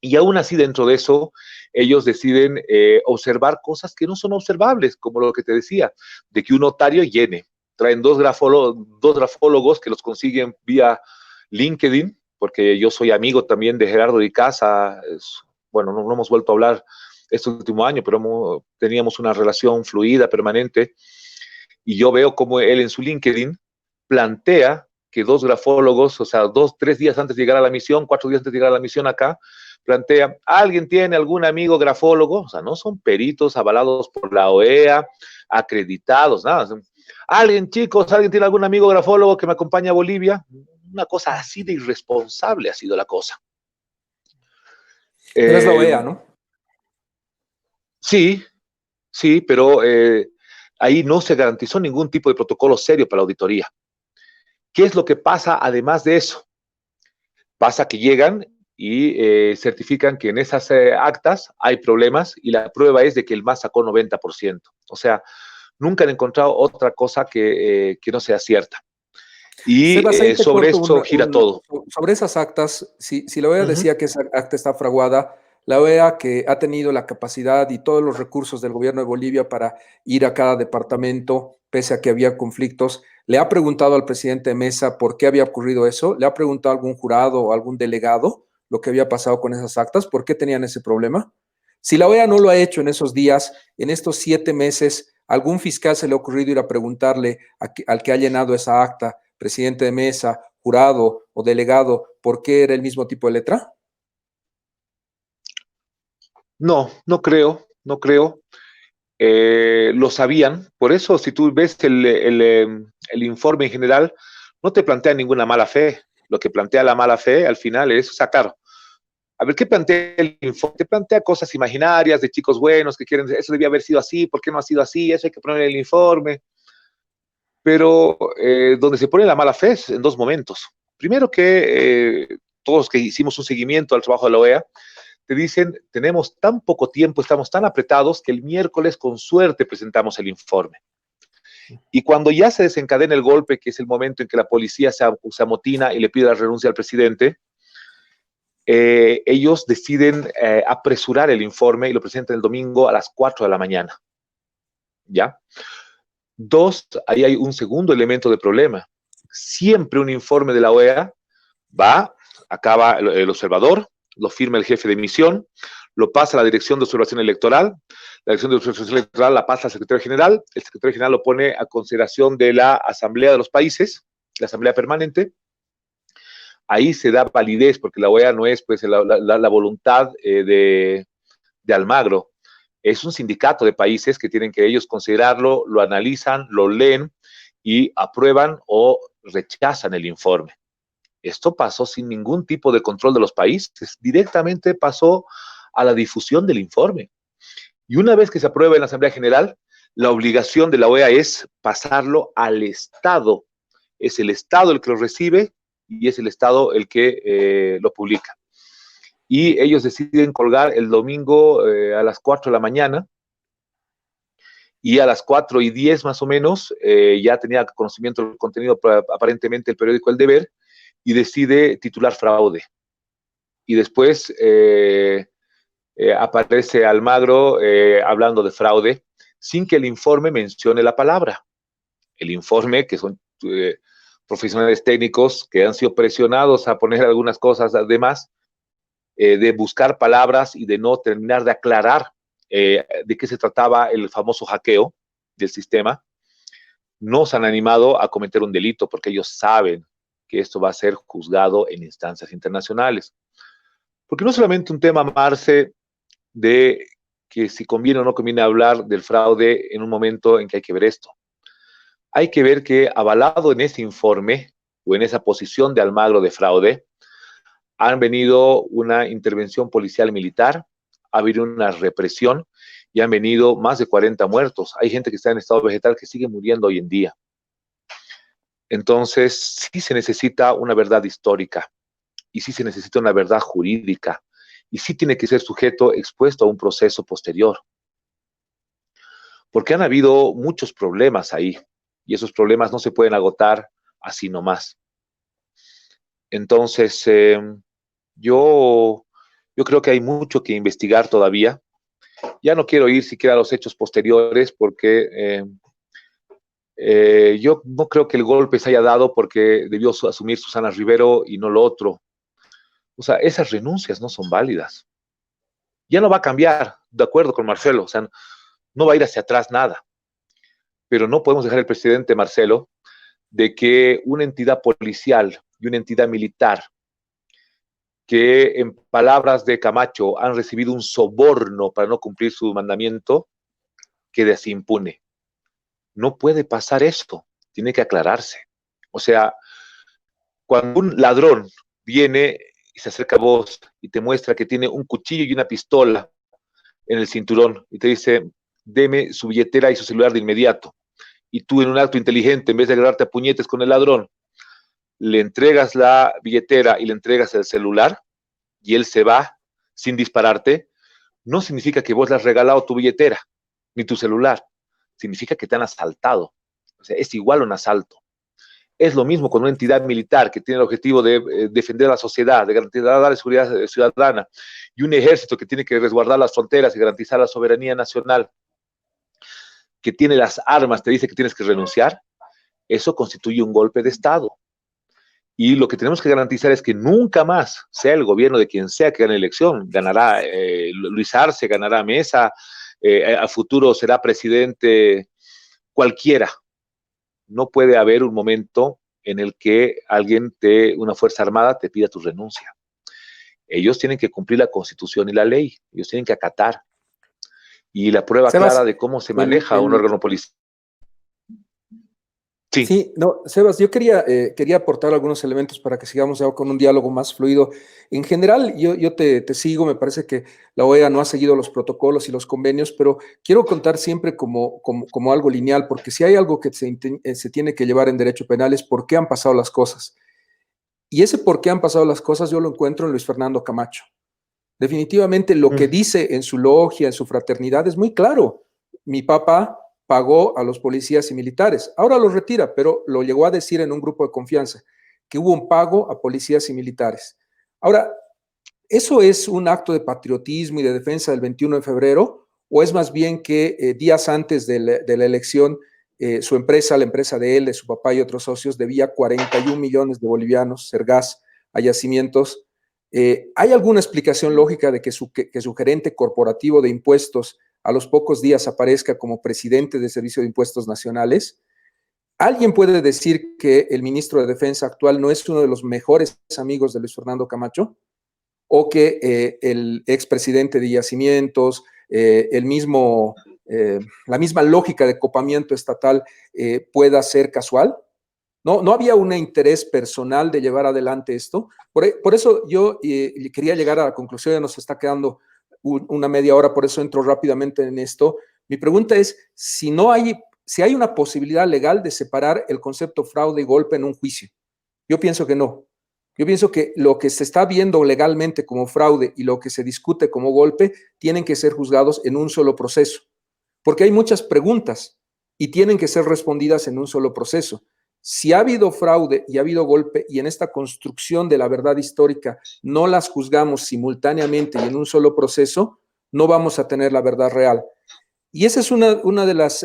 Y aún así, dentro de eso, ellos deciden observar cosas que no son observables, como lo que te decía, de que un notario llene. Traen dos grafólogos que los consiguen vía LinkedIn, porque yo soy amigo también de Gerardo de Casa. Bueno, no hemos vuelto a hablar este último año, pero teníamos una relación fluida, permanente, y yo veo cómo él en su LinkedIn plantea que dos grafólogos, o sea, 2-3 días antes de llegar a la misión, 4 días antes de llegar a la misión acá, plantea, ¿alguien tiene algún amigo grafólogo? O sea, no son peritos avalados por la OEA, acreditados, nada. Alguien, chicos, alguien tiene algún amigo grafólogo que me acompañe a Bolivia. Una cosa así de irresponsable ha sido la cosa. Pero es la OEA, ¿no? Sí, sí, pero ahí no se garantizó ningún tipo de protocolo serio para la auditoría. ¿Qué es lo que pasa además de eso? Pasa que llegan y certifican que en esas actas hay problemas y la prueba es de que el MAS sacó 90%. O sea, nunca han encontrado otra cosa que no sea cierta. Y Sebas, ahí te sobre corto eso gira todo. sobre esas actas. Si la OEA decía que esa acta está fraguada, la OEA que ha tenido la capacidad y todos los recursos del gobierno de Bolivia para ir a cada departamento, pese a que había conflictos, ¿le ha preguntado al presidente Mesa por qué había ocurrido eso? ¿Le ha preguntado a algún jurado o algún delegado lo que había pasado con esas actas? ¿Por qué tenían ese problema? Si la OEA no lo ha hecho en esos días, en estos 7 meses, ¿algún fiscal se le ha ocurrido ir a preguntarle al que ha llenado esa acta, presidente de mesa, jurado o delegado, por qué era el mismo tipo de letra? No, no creo, no creo. Lo sabían, por eso si tú ves el informe en general, no te plantea ninguna mala fe. Lo que plantea la mala fe al final es, o sea, claro, a ver, ¿qué plantea el informe? Te plantea cosas imaginarias de chicos buenos que quieren, eso debía haber sido así, ¿por qué no ha sido así? Eso hay que poner en el informe. Pero donde se pone la mala fe es en dos momentos. Primero que todos que hicimos un seguimiento al trabajo de la OEA, te dicen, tenemos tan poco tiempo, estamos tan apretados que el miércoles con suerte presentamos el informe. Y cuando ya se desencadena el golpe, que es el momento en que la policía se amotina y le pide la renuncia al presidente, ellos deciden apresurar el informe y lo presentan el domingo a las 4 de la mañana. ¿Ya? Dos, ahí hay un segundo elemento de problema. Siempre un informe de la OEA va, acaba el observador, lo firma el jefe de misión, lo pasa a la Dirección de Observación Electoral, la Dirección de Observación Electoral la pasa al secretario general, el secretario general lo pone a consideración de la Asamblea de los Países, la Asamblea Permanente, ahí se da validez, porque la OEA no es pues la voluntad de Almagro, es un sindicato de países que tienen que ellos considerarlo, lo analizan, lo leen y aprueban o rechazan el informe. Esto pasó sin ningún tipo de control de los países, directamente pasó a la difusión del informe. Y una vez que se aprueba en la Asamblea General, la obligación de la OEA es pasarlo al Estado. Es el Estado el que lo recibe y es el Estado el que lo publica. Y ellos deciden colgar el domingo a las 4 de la mañana y a las 4:10 más o menos ya tenía conocimiento del contenido aparentemente el periódico El Deber y decide titular fraude. Y después aparece Almagro hablando de fraude sin que el informe mencione la palabra. El informe, que son profesionales técnicos que han sido presionados a poner algunas cosas además, de buscar palabras y de no terminar de aclarar de qué se trataba el famoso hackeo del sistema, no se han animado a cometer un delito porque ellos saben que esto va a ser juzgado en instancias internacionales. Porque no solamente un tema, Marce, de que si conviene o no conviene hablar del fraude en un momento en que hay que ver esto. Hay que ver que avalado en ese informe o en esa posición de Almagro de fraude, han venido una intervención policial militar, ha habido una represión y han venido más de 40 muertos. Hay gente que está en estado vegetal que sigue muriendo hoy en día. Entonces, sí se necesita una verdad histórica y sí se necesita una verdad jurídica y sí tiene que ser sujeto expuesto a un proceso posterior. Porque han habido muchos problemas ahí y esos problemas no se pueden agotar así nomás. Entonces, yo creo que hay mucho que investigar todavía. Ya no quiero ir siquiera a los hechos posteriores porque yo no creo que el golpe se haya dado porque debió asumir Susana Rivero y no lo otro. O sea, esas renuncias no son válidas. Ya no va a cambiar, de acuerdo con Marcelo, o sea, no va a ir hacia atrás nada. Pero no podemos dejar el presidente Marcelo de que una entidad policial y una entidad militar que en palabras de Camacho han recibido un soborno para no cumplir su mandamiento, quede así impune. No puede pasar esto, tiene que aclararse. O sea, cuando un ladrón viene y se acerca a vos y te muestra que tiene un cuchillo y una pistola en el cinturón y te dice, deme su billetera y su celular de inmediato, y tú en un acto inteligente, en vez de agarrarte a puñetes con el ladrón, le entregas la billetera y le entregas el celular y él se va sin dispararte, no significa que vos le has regalado tu billetera ni tu celular, significa que te han asaltado. O sea, es igual a un asalto. Es lo mismo con una entidad militar que tiene el objetivo de defender a la sociedad, de garantizar la seguridad ciudadana, y un ejército que tiene que resguardar las fronteras y garantizar la soberanía nacional, que tiene las armas, te dice que tienes que renunciar. Eso constituye un golpe de Estado. Y lo que tenemos que garantizar es que nunca más, sea el gobierno de quien sea que gane la elección, ganará Luis Arce, ganará Mesa, a futuro será presidente cualquiera. No puede haber un momento en el que alguien de una fuerza armada te pida tu renuncia. Ellos tienen que cumplir la Constitución y la ley, ellos tienen que acatar. Y la prueba Sebas, clara de cómo se maneja un órgano policial. Sí. Sí, no, Sebas, yo quería aportar algunos elementos para que sigamos ya con un diálogo más fluido. En general, yo te sigo, me parece que la OEA no ha seguido los protocolos y los convenios, pero quiero contar siempre como algo lineal, porque si hay algo que se tiene que llevar en derecho penal es por qué han pasado las cosas. Y ese por qué han pasado las cosas yo lo encuentro en Luis Fernando Camacho. Definitivamente lo que dice en su logia, en su fraternidad, es muy claro. Mi papá pagó a los policías y militares. Ahora lo retira, pero lo llegó a decir en un grupo de confianza, que hubo un pago a policías y militares. Ahora, ¿eso es un acto de patriotismo y de defensa del 21 de febrero? ¿O es más bien que días antes de la elección, su empresa, la empresa de él, de su papá y otros socios, debía 41 millones de bolivianos, Sergas, a yacimientos? ¿Hay alguna explicación lógica de que su gerente corporativo de impuestos a los pocos días aparezca como presidente del Servicio de Impuestos Nacionales? ¿Alguien puede decir que el ministro de Defensa actual no es uno de los mejores amigos de Luis Fernando Camacho? ¿O que el expresidente de Yacimientos, la misma lógica de copamiento estatal pueda ser casual? No había un interés personal de llevar adelante esto. Por eso yo quería llegar a la conclusión, ya nos está quedando una media hora, por eso entro rápidamente en esto. Mi pregunta es, si hay una posibilidad legal de separar el concepto fraude y golpe en un juicio. Yo pienso que no. Yo pienso que lo que se está viendo legalmente como fraude y lo que se discute como golpe tienen que ser juzgados en un solo proceso, porque hay muchas preguntas y tienen que ser respondidas en un solo proceso. Si ha habido fraude y ha habido golpe y en esta construcción de la verdad histórica no las juzgamos simultáneamente y en un solo proceso, no vamos a tener la verdad real. Y esa es una de las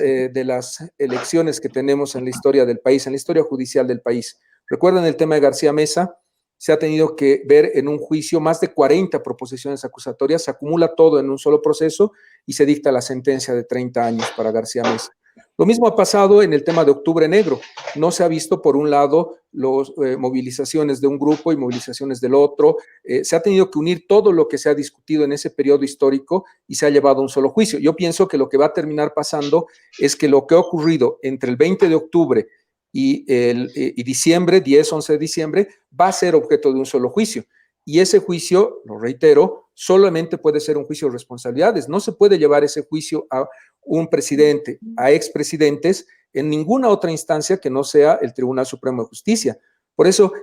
elecciones que tenemos en la historia del país, en la historia judicial del país. Recuerden el tema de García Mesa, se ha tenido que ver en un juicio más de 40 proposiciones acusatorias, se acumula todo en un solo proceso y se dicta la sentencia de 30 años para García Mesa. Lo mismo ha pasado en el tema de Octubre Negro. No se ha visto, por un lado, las movilizaciones de un grupo y movilizaciones del otro. Se ha tenido que unir todo lo que se ha discutido en ese periodo histórico y se ha llevado a un solo juicio. Yo pienso que lo que va a terminar pasando es que lo que ha ocurrido entre el 20 de octubre y diciembre, 10, 11 de diciembre, va a ser objeto de un solo juicio. Y ese juicio, lo reitero, solamente puede ser un juicio de responsabilidades. No se puede llevar ese juicio a un presidente, a expresidentes, en ninguna otra instancia que no sea el Tribunal Supremo de Justicia. Por eso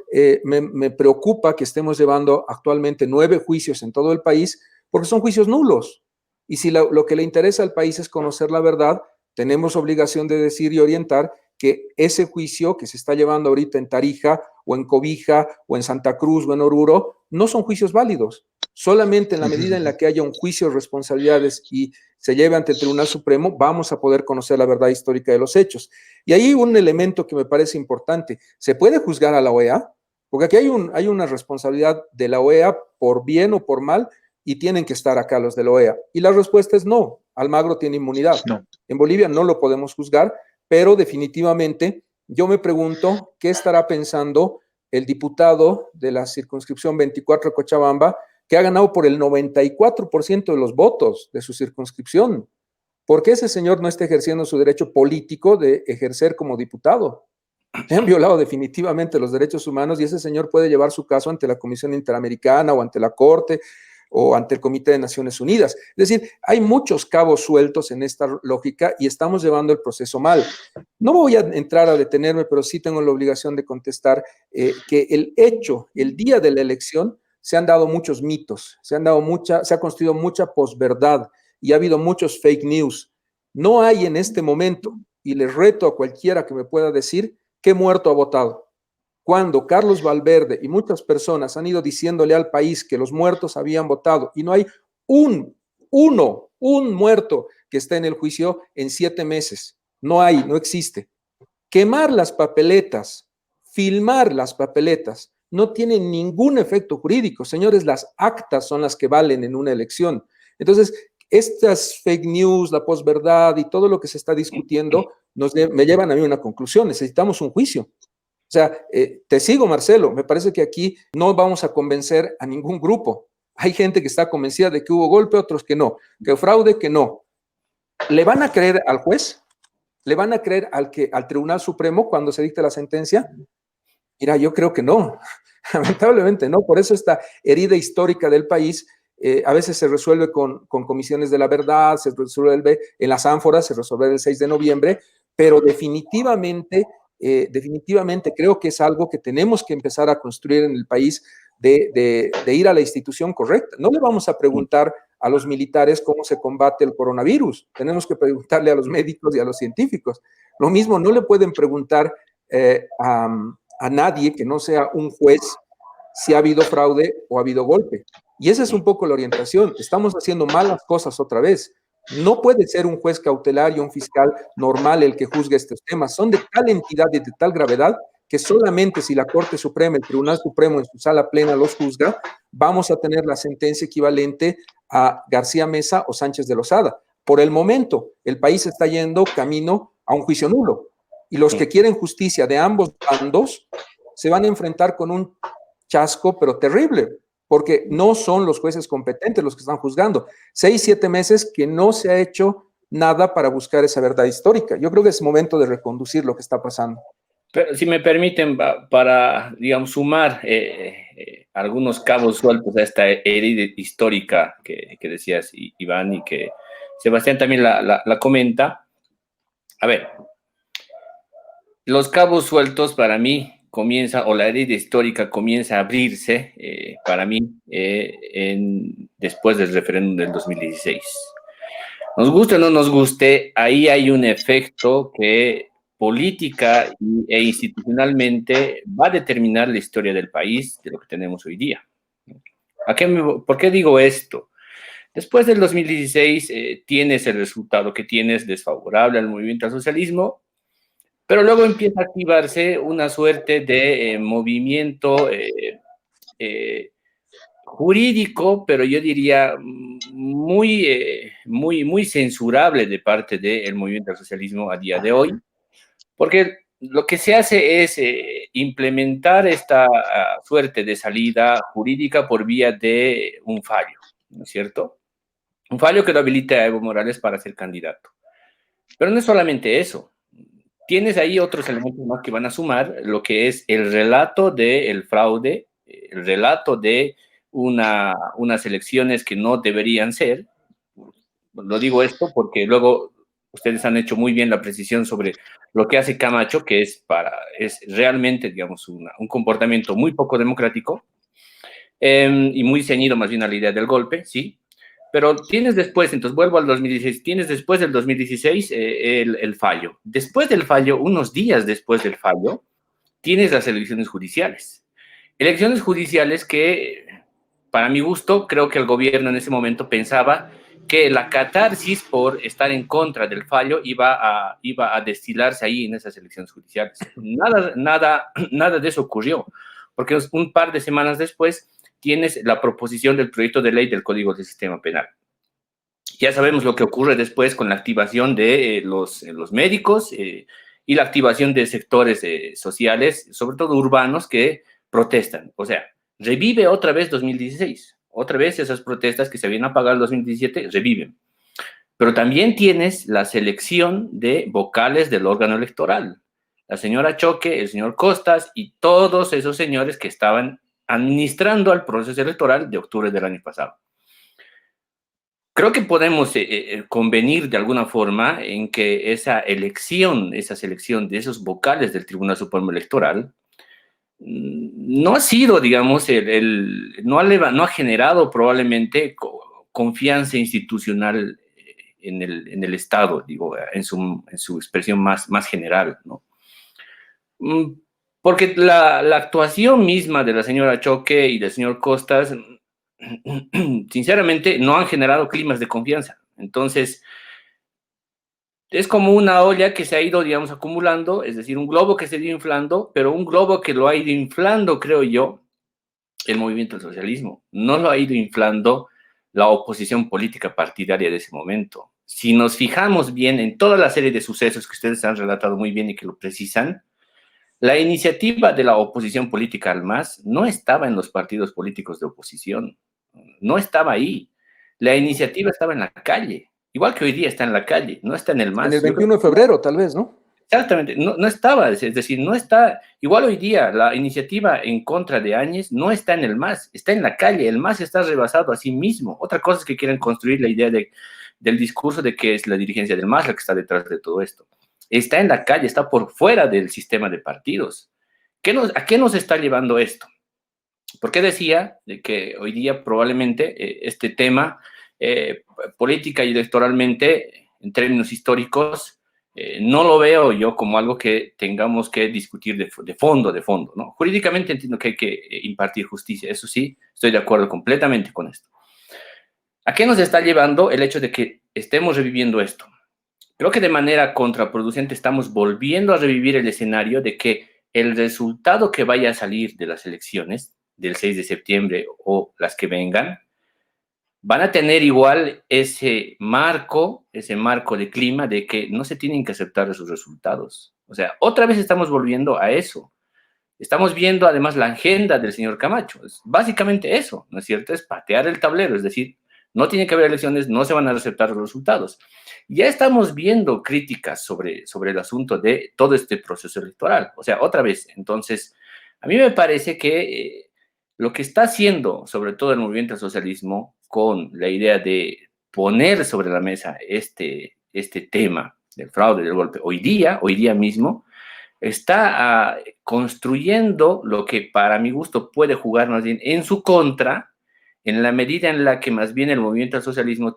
me preocupa que estemos llevando actualmente 9 juicios en todo el país, porque son juicios nulos. Y si lo que le interesa al país es conocer la verdad, tenemos obligación de decir y orientar que ese juicio que se está llevando ahorita en Tarija o en Cobija o en Santa Cruz o en Oruro no son juicios válidos. Solamente en la medida en la que haya un juicio de responsabilidades y se lleve ante el Tribunal Supremo, vamos a poder conocer la verdad histórica de los hechos. Y ahí un elemento que me parece importante, ¿se puede juzgar a la OEA? Porque aquí hay una responsabilidad de la OEA por bien o por mal y tienen que estar acá los de la OEA. Y la respuesta es no, Almagro tiene inmunidad. No. En Bolivia no lo podemos juzgar, pero definitivamente yo me pregunto qué estará pensando el diputado de la circunscripción 24 de Cochabamba, que ha ganado por el 94% de los votos de su circunscripción. porque ese señor no está ejerciendo su derecho político de ejercer como diputado. Se han violado definitivamente los derechos humanos y ese señor puede llevar su caso ante la Comisión Interamericana o ante la Corte o ante el Comité de Naciones Unidas. Es decir, hay muchos cabos sueltos en esta lógica y estamos llevando el proceso mal. No voy a entrar a detenerme, pero sí tengo la obligación de contestar que el día de la elección, se han dado muchos mitos, se ha construido mucha posverdad y ha habido muchos fake news. No hay en este momento, y les reto a cualquiera que me pueda decir, qué muerto ha votado. Cuando Carlos Valverde y muchas personas han ido diciéndole al país que los muertos habían votado y no hay un muerto que esté en el juicio en 7 meses. No hay, no existe. Quemar las papeletas, filmar las papeletas, no tiene ningún efecto jurídico. Señores, las actas son las que valen en una elección. Entonces, estas fake news, la posverdad y todo lo que se está discutiendo me llevan a mí a una conclusión. Necesitamos un juicio. O sea, te sigo, Marcelo. Me parece que aquí no vamos a convencer a ningún grupo. Hay gente que está convencida de que hubo golpe, otros que no, que fraude, que no. ¿Le van a creer al juez? ¿Le van a creer al Tribunal Supremo cuando se dicte la sentencia? Mira, yo creo que no. Lamentablemente no. Por eso esta herida histórica del país a veces se resuelve con comisiones de la verdad, se resuelve en las ánforas, se resuelve el 6 de noviembre, pero definitivamente creo que es algo que tenemos que empezar a construir en el país de ir a la institución correcta. No le vamos a preguntar a los militares cómo se combate el coronavirus. Tenemos que preguntarle a los médicos y a los científicos. Lo mismo, no le pueden preguntar a nadie que no sea un juez si ha habido fraude o ha habido golpe. Y esa es un poco la orientación. Estamos haciendo malas cosas otra vez. No puede ser un juez cautelar y un fiscal normal el que juzgue estos temas. Son de tal entidad y de tal gravedad que solamente si la Corte Suprema, el Tribunal Supremo en su sala plena los juzga, vamos a tener la sentencia equivalente a García Mesa o Sánchez de Lozada. Por el momento, el país está yendo camino a un juicio nulo. Y los que quieren justicia de ambos bandos se van a enfrentar con un chasco, pero terrible, porque no son los jueces competentes los que están juzgando. 6, 7 meses que no se ha hecho nada para buscar esa verdad histórica. Yo creo que es momento de reconducir lo que está pasando. Pero si me permiten, para, digamos, sumar algunos cabos sueltos a esta herida histórica que decías, Iván, y que Sebastián también la comenta. A ver, los cabos sueltos para mí comienza, o la herida histórica comienza a abrirse, para mí, después del referéndum del 2016. Nos guste o no nos guste, ahí hay un efecto que política e institucionalmente va a determinar la historia del país, de lo que tenemos hoy día. ¿Por qué digo esto? Después del 2016 tienes el resultado que tienes desfavorable al movimiento al socialismo, pero luego empieza a activarse una suerte de movimiento jurídico, pero yo diría muy censurable de parte del movimiento al socialismo a día de hoy, porque lo que se hace es implementar esta suerte de salida jurídica por vía de un fallo, ¿no es cierto? Un fallo que lo habilita a Evo Morales para ser candidato. Pero no es solamente eso. Tienes ahí otros elementos más que van a sumar, lo que es el relato del fraude, el relato de unas elecciones que no deberían ser. Lo digo esto porque luego ustedes han hecho muy bien la precisión sobre lo que hace Camacho, que es realmente, digamos, un comportamiento muy poco democrático y muy ceñido más bien a la idea del golpe, ¿sí? Pero tienes después, entonces vuelvo al 2016, tienes después del 2016 el fallo. Después del fallo, unos días después del fallo, tienes las elecciones judiciales. Elecciones judiciales que, para mi gusto, creo que el gobierno en ese momento pensaba que la catarsis por estar en contra del fallo iba a destilarse ahí en esas elecciones judiciales. Nada de eso ocurrió, porque un par de semanas después tienes la proposición del proyecto de ley del Código del Sistema Penal. Ya sabemos lo que ocurre después con la activación de los médicos y la activación de sectores sociales, sobre todo urbanos, que protestan. O sea, revive otra vez 2016. Otra vez esas protestas que se habían apagado en 2017 reviven. Pero también tienes la selección de vocales del órgano electoral. La señora Choque, el señor Costas y todos esos señores que estaban administrando el proceso electoral de octubre del año pasado. Creo que podemos convenir de alguna forma en que esa selección de esos vocales del Tribunal Supremo Electoral no ha sido, digamos, no ha generado probablemente confianza institucional en el Estado, digo, en su expresión más general, ¿no? Porque la actuación misma de la señora Choque y del señor Costas, sinceramente, no han generado climas de confianza. Entonces, es como una olla que se ha ido, digamos, acumulando, es decir, un globo que se ha ido inflando, pero un globo que lo ha ido inflando, creo yo, el movimiento del socialismo. No lo ha ido inflando la oposición política partidaria de ese momento. Si nos fijamos bien en toda la serie de sucesos que ustedes han relatado muy bien y que lo precisan, la iniciativa de la oposición política al MAS no estaba en los partidos políticos de oposición, no estaba ahí. La iniciativa estaba en la calle, igual que hoy día está en la calle, no está en el MAS. En el 21 de febrero, tal vez, ¿no? Exactamente, no estaba, es decir, no está, igual hoy día la iniciativa en contra de Áñez no está en el MAS, está en la calle, el MAS está rebasado a sí mismo. Otra cosa es que quieren construir la idea del discurso de que es la dirigencia del MAS la que está detrás de todo esto. Está en la calle, está por fuera del sistema de partidos. ¿A qué nos está llevando esto? Porque decía de que hoy día probablemente este tema política y electoralmente, en términos históricos, no lo veo yo como algo que tengamos que discutir de fondo, ¿no? Jurídicamente entiendo que hay que impartir justicia, eso sí, estoy de acuerdo completamente con esto. ¿A qué nos está llevando el hecho de que estemos reviviendo esto? Creo que de manera contraproducente estamos volviendo a revivir el escenario de que el resultado que vaya a salir de las elecciones del 6 de septiembre o las que vengan, van a tener igual ese marco de clima de que no se tienen que aceptar esos resultados. O sea, otra vez estamos volviendo a eso. Estamos viendo además la agenda del señor Camacho. Es básicamente eso, ¿no es cierto? Es patear el tablero, es decir, no tiene que haber elecciones, no se van a aceptar los resultados. Ya estamos viendo críticas sobre el asunto de todo este proceso electoral. O sea, otra vez, entonces, a mí me parece que lo que está haciendo, sobre todo el movimiento al socialismo, con la idea de poner sobre la mesa este tema del fraude, del golpe, hoy día mismo, está construyendo lo que para mi gusto puede jugar más bien en su contra, en la medida en la que más bien el movimiento al socialismo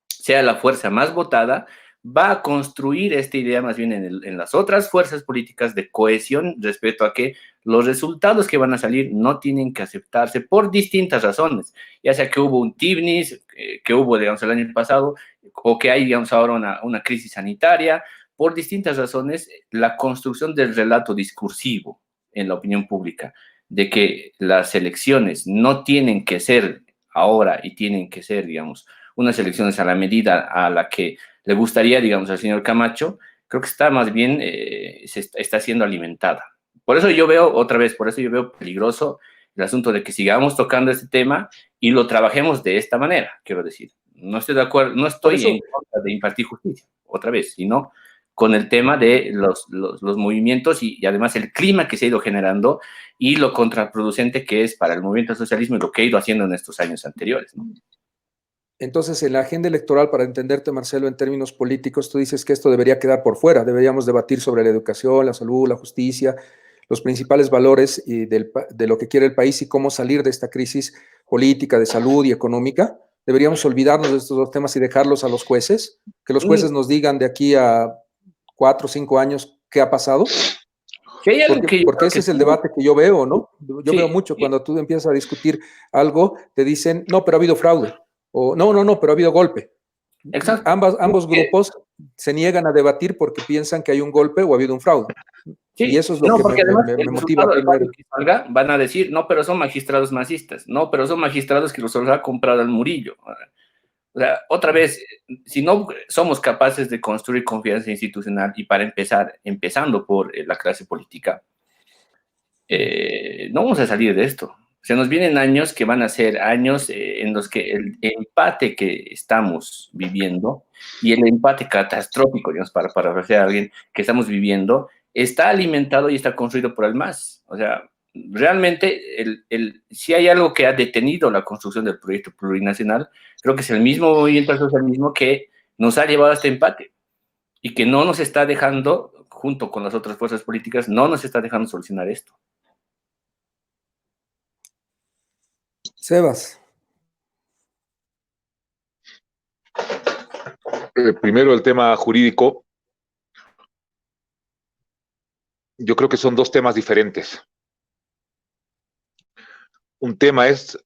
sea la fuerza más votada, va a construir esta idea más bien en las otras fuerzas políticas de cohesión respecto a que los resultados que van a salir no tienen que aceptarse por distintas razones, ya sea que hubo un Tibnis, que hubo, digamos, el año pasado, o que hay, digamos, ahora una crisis sanitaria. Por distintas razones, la construcción del relato discursivo en la opinión pública, de que las elecciones no tienen que ser ahora y tienen que ser, digamos, unas elecciones a la medida a la que le gustaría, digamos, al señor Camacho, creo que está más bien, está siendo alimentada. Por eso yo veo, otra vez, por eso yo veo peligroso el asunto de que sigamos tocando este tema y lo trabajemos de esta manera, quiero decir. No estoy de acuerdo, no estoy en contra de impartir justicia, otra vez, sino con el tema de los movimientos y además el clima que se ha ido generando y lo contraproducente que es para el movimiento del socialismo y lo que ha ido haciendo en estos años anteriores, ¿no? Entonces, en la agenda electoral, para entenderte, Marcelo, en términos políticos, tú dices que esto debería quedar por fuera. Deberíamos debatir sobre la educación, la salud, la justicia, los principales valores de lo que quiere el país y cómo salir de esta crisis política, de salud y económica. Deberíamos olvidarnos de estos dos temas y dejarlos a los jueces, que los jueces nos digan de aquí a 4 o 5 años qué ha pasado. Porque ese es el debate que yo veo, ¿no? Yo veo mucho cuando tú empiezas a discutir algo, te dicen, no, pero ha habido fraude. O no, pero ha habido golpe. Exacto. Ambos grupos se niegan a debatir porque piensan que hay un golpe o ha habido un fraude. Sí, y eso es lo que me motiva primero. Que salga, van a decir, no, pero son magistrados masistas, no, pero son magistrados que los ha comprado al Murillo. O sea, otra vez, si no somos capaces de construir confianza institucional y para empezar, empezando por la clase política, no vamos a salir de esto. Se nos vienen años que van a ser años en los que el empate que estamos viviendo y el empate catastrófico, digamos, para parafrasear a alguien, que estamos viviendo, está alimentado y está construido por el MAS. O sea, realmente, si hay algo que ha detenido la construcción del proyecto plurinacional, creo que es el mismo movimiento al socialismo que nos ha llevado a este empate y que no nos está dejando, junto con las otras fuerzas políticas, no nos está dejando solucionar esto. Sebas. Primero, el tema jurídico. Yo creo que son dos temas diferentes. Un tema es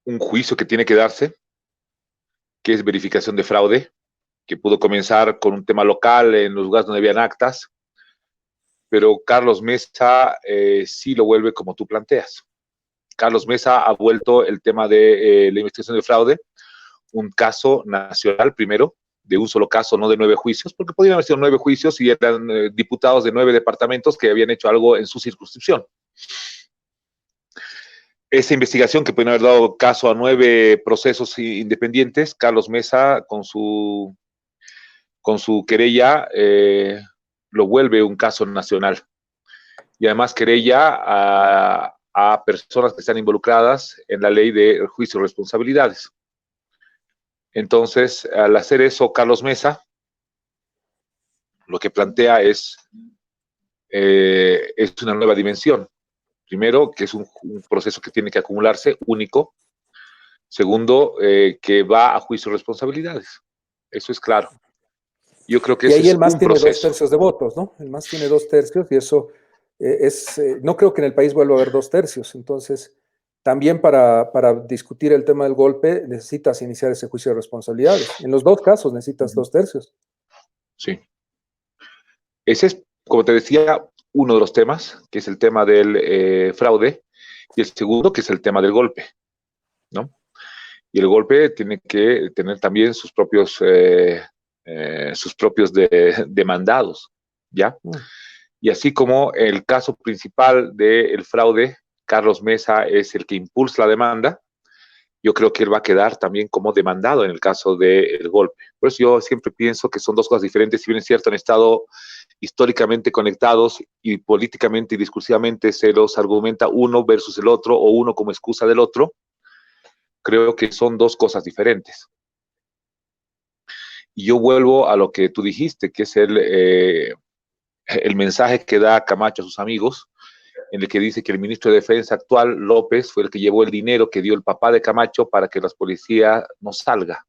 un juicio que tiene que darse, que es verificación de fraude, que pudo comenzar con un tema local en los lugares donde habían actas, pero Carlos Mesa sí lo vuelve como tú planteas. Carlos Mesa ha vuelto el tema de la investigación de fraude un caso nacional primero, de un solo caso, no de 9 juicios, porque podrían haber sido 9 juicios y eran diputados de 9 departamentos que habían hecho algo en su circunscripción. Esa investigación que puede haber dado caso a 9 procesos independientes, Carlos Mesa con su querella lo vuelve un caso nacional. Y además querella a personas que están involucradas en la ley de juicio de responsabilidades. Entonces, al hacer eso, Carlos Mesa lo que plantea es una nueva dimensión. Primero, que es un proceso que tiene que acumularse, único. Segundo, que va a juicio de responsabilidades. Eso es claro. Yo creo que y ese ahí es el MAS un tiene proceso. 2 tercios de votos, ¿no? El MAS tiene 2 tercios y eso no creo que en el país vuelva a haber 2 tercios. Entonces, también para discutir el tema del golpe necesitas iniciar ese juicio de responsabilidades. En los 2 casos necesitas 2 tercios. Sí. Ese es, como te decía, uno de los temas, que es el tema del fraude, y el segundo, que es el tema del golpe, ¿no? Y el golpe tiene que tener también sus propios demandados, ¿ya? Y así como el caso principal del fraude, Carlos Mesa es el que impulsa la demanda, yo creo que él va a quedar también como demandado en el caso del golpe. Por eso yo siempre pienso que son dos cosas diferentes, si bien es cierto, han estado históricamente conectados y políticamente y discursivamente se los argumenta uno versus el otro o uno como excusa del otro, creo que son dos cosas diferentes. Y yo vuelvo a lo que tú dijiste, que es el mensaje que da Camacho a sus amigos, en el que dice que el ministro de Defensa actual, López, fue el que llevó el dinero que dio el papá de Camacho para que la policía no salga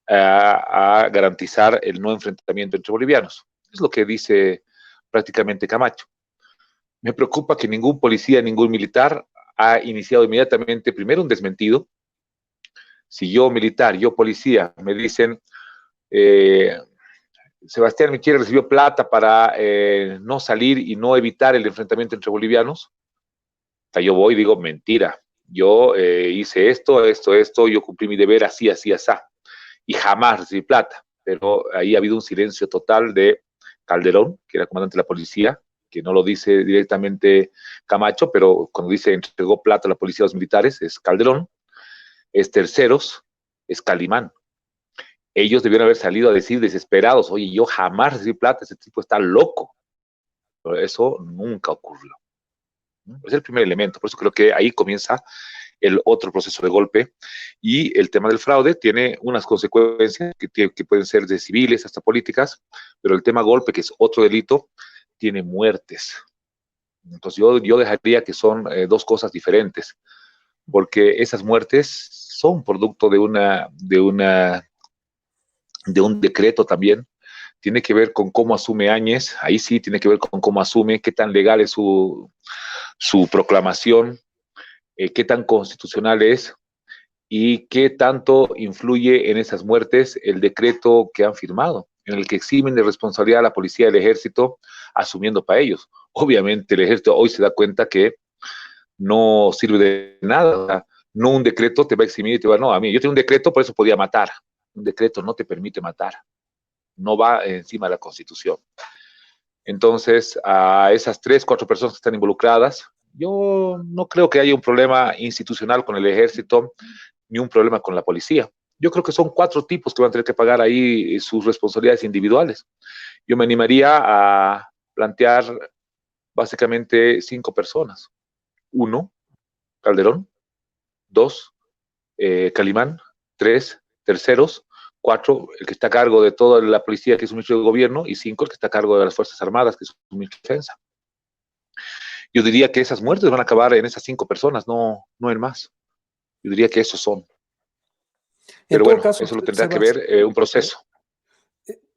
a garantizar el no enfrentamiento entre bolivianos. Es lo que dice prácticamente Camacho. Me preocupa que ningún policía, ningún militar ha iniciado inmediatamente, primero, un desmentido. Si yo militar, yo policía, me dicen, Sebastián Michel recibió plata para no salir y no evitar el enfrentamiento entre bolivianos, yo voy y digo, mentira, yo hice esto, yo cumplí mi deber así, así, así, y jamás recibí plata. Pero ahí ha habido un silencio total de Calderón, que era comandante de la policía, que no lo dice directamente Camacho, pero cuando dice entregó plata a la policía a los militares, es Calderón. Es Terceros, es Calimán. Ellos debieron haber salido a decir desesperados, oye, yo jamás recibí plata, ese tipo está loco. Pero eso nunca ocurrió. Es el primer elemento, por eso creo que ahí comienza el otro proceso de golpe, y el tema del fraude tiene unas consecuencias que pueden ser de civiles hasta políticas, pero el tema golpe, que es otro delito, tiene muertes. Entonces yo dejaría que son dos cosas diferentes, porque esas muertes son producto de un decreto también. Tiene que ver con cómo asume Áñez, ahí sí tiene que ver con cómo asume, qué tan legal es su proclamación, qué tan constitucional es y qué tanto influye en esas muertes el decreto que han firmado, en el que eximen de responsabilidad a la policía y al ejército, asumiendo para ellos. Obviamente el ejército hoy se da cuenta que no sirve de nada. No un decreto te va a eximir y te va, no, a mí, yo tengo un decreto, por eso podía matar. Un decreto no te permite matar. No va encima de la Constitución. Entonces, a esas 3, 4 personas que están involucradas, Yo no creo que haya un problema institucional con el ejército ni un problema con la policía. Yo creo que son 4 tipos que van a tener que pagar ahí sus responsabilidades individuales. Yo me animaría a plantear básicamente 5 personas. 1, Calderón. 2, Calimán. 3, terceros. 4, el que está a cargo de toda la policía, que es un ministro de gobierno. Y 5, el que está a cargo de las Fuerzas Armadas, que es un ministro de defensa. Yo diría que esas muertes van a acabar en esas 5 personas, no en más. Yo diría que esos son. Pero bueno, caso, eso lo tendrá que Sebas, ver un proceso.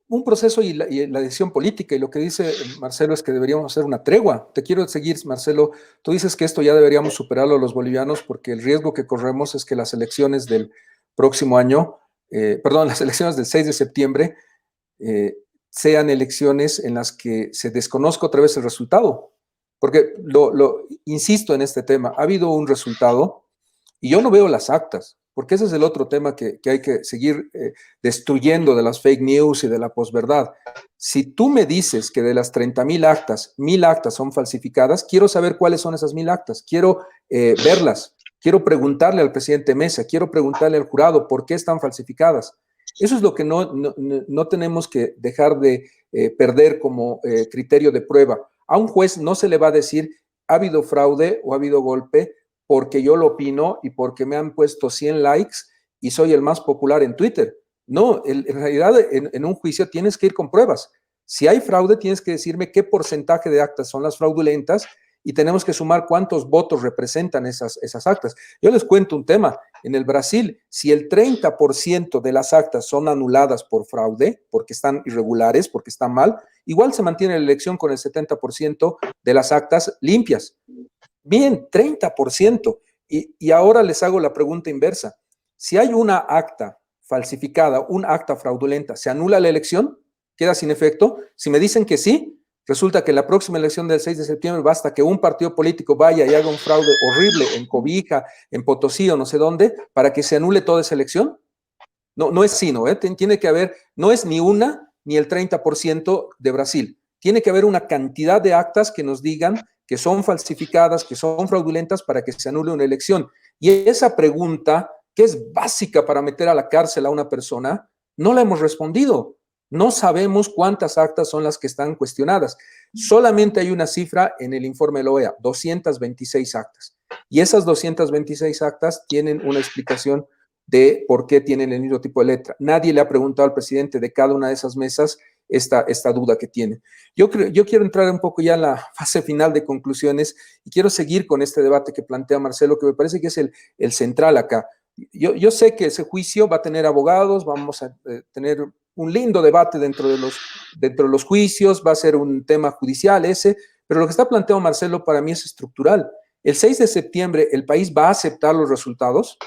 un proceso y la decisión política, y lo que dice Marcelo es que deberíamos hacer una tregua. Te quiero seguir, Marcelo. Tú dices que esto ya deberíamos superarlo los bolivianos porque el riesgo que corremos es que las elecciones del próximo año, las elecciones del 6 de septiembre, sean elecciones en las que se desconozca otra vez el resultado. Porque insisto en este tema, ha habido un resultado y yo no veo las actas, porque ese es el otro tema que hay que seguir destruyendo de las fake news y de la posverdad. Si tú me dices que de las 30,000 actas, 1,000 actas son falsificadas, quiero saber cuáles son esas 1,000 actas, quiero verlas, quiero preguntarle al presidente Mesa, quiero preguntarle al jurado por qué están falsificadas. Eso es lo que no tenemos que dejar de perder como criterio de prueba. A un juez no se le va a decir ha habido fraude o ha habido golpe porque yo lo opino y porque me han puesto 100 likes y soy el más popular en Twitter. No, en realidad en un juicio tienes que ir con pruebas. Si hay fraude, tienes que decirme qué porcentaje de actas son las fraudulentas y tenemos que sumar cuántos votos representan esas actas. Yo les cuento un tema. En el Brasil, si el 30% de las actas son anuladas por fraude, porque están irregulares, porque están mal, igual se mantiene la elección con el 70% de las actas limpias. Bien, 30%. Y ahora les hago la pregunta inversa. Si hay una acta falsificada, un acta fraudulenta, ¿se anula la elección? ¿Queda sin efecto? Si me dicen que sí, resulta que en la próxima elección del 6 de septiembre basta que un partido político vaya y haga un fraude horrible en Cobija, en Potosí o no sé dónde, para que se anule toda esa elección. No es sino, tiene que haber, no es ni una ni el 30% de Brasil. Tiene que haber una cantidad de actas que nos digan que son falsificadas, que son fraudulentas para que se anule una elección. Y esa pregunta, que es básica para meter a la cárcel a una persona, no la hemos respondido. No sabemos cuántas actas son las que están cuestionadas. Solamente hay una cifra en el informe de la OEA, 226 actas. Y esas 226 actas tienen una explicación de por qué tienen el mismo tipo de letra. Nadie le ha preguntado al presidente de cada una de esas mesas esta duda que tiene. Yo quiero entrar un poco ya en la fase final de conclusiones y quiero seguir con este debate que plantea Marcelo, que me parece que es el central acá. Yo sé que ese juicio va a tener abogados, vamos a tener un lindo debate dentro de los juicios, va a ser un tema judicial ese, pero lo que está planteado Marcelo para mí es estructural. El 6 de septiembre el país va a aceptar los resultados,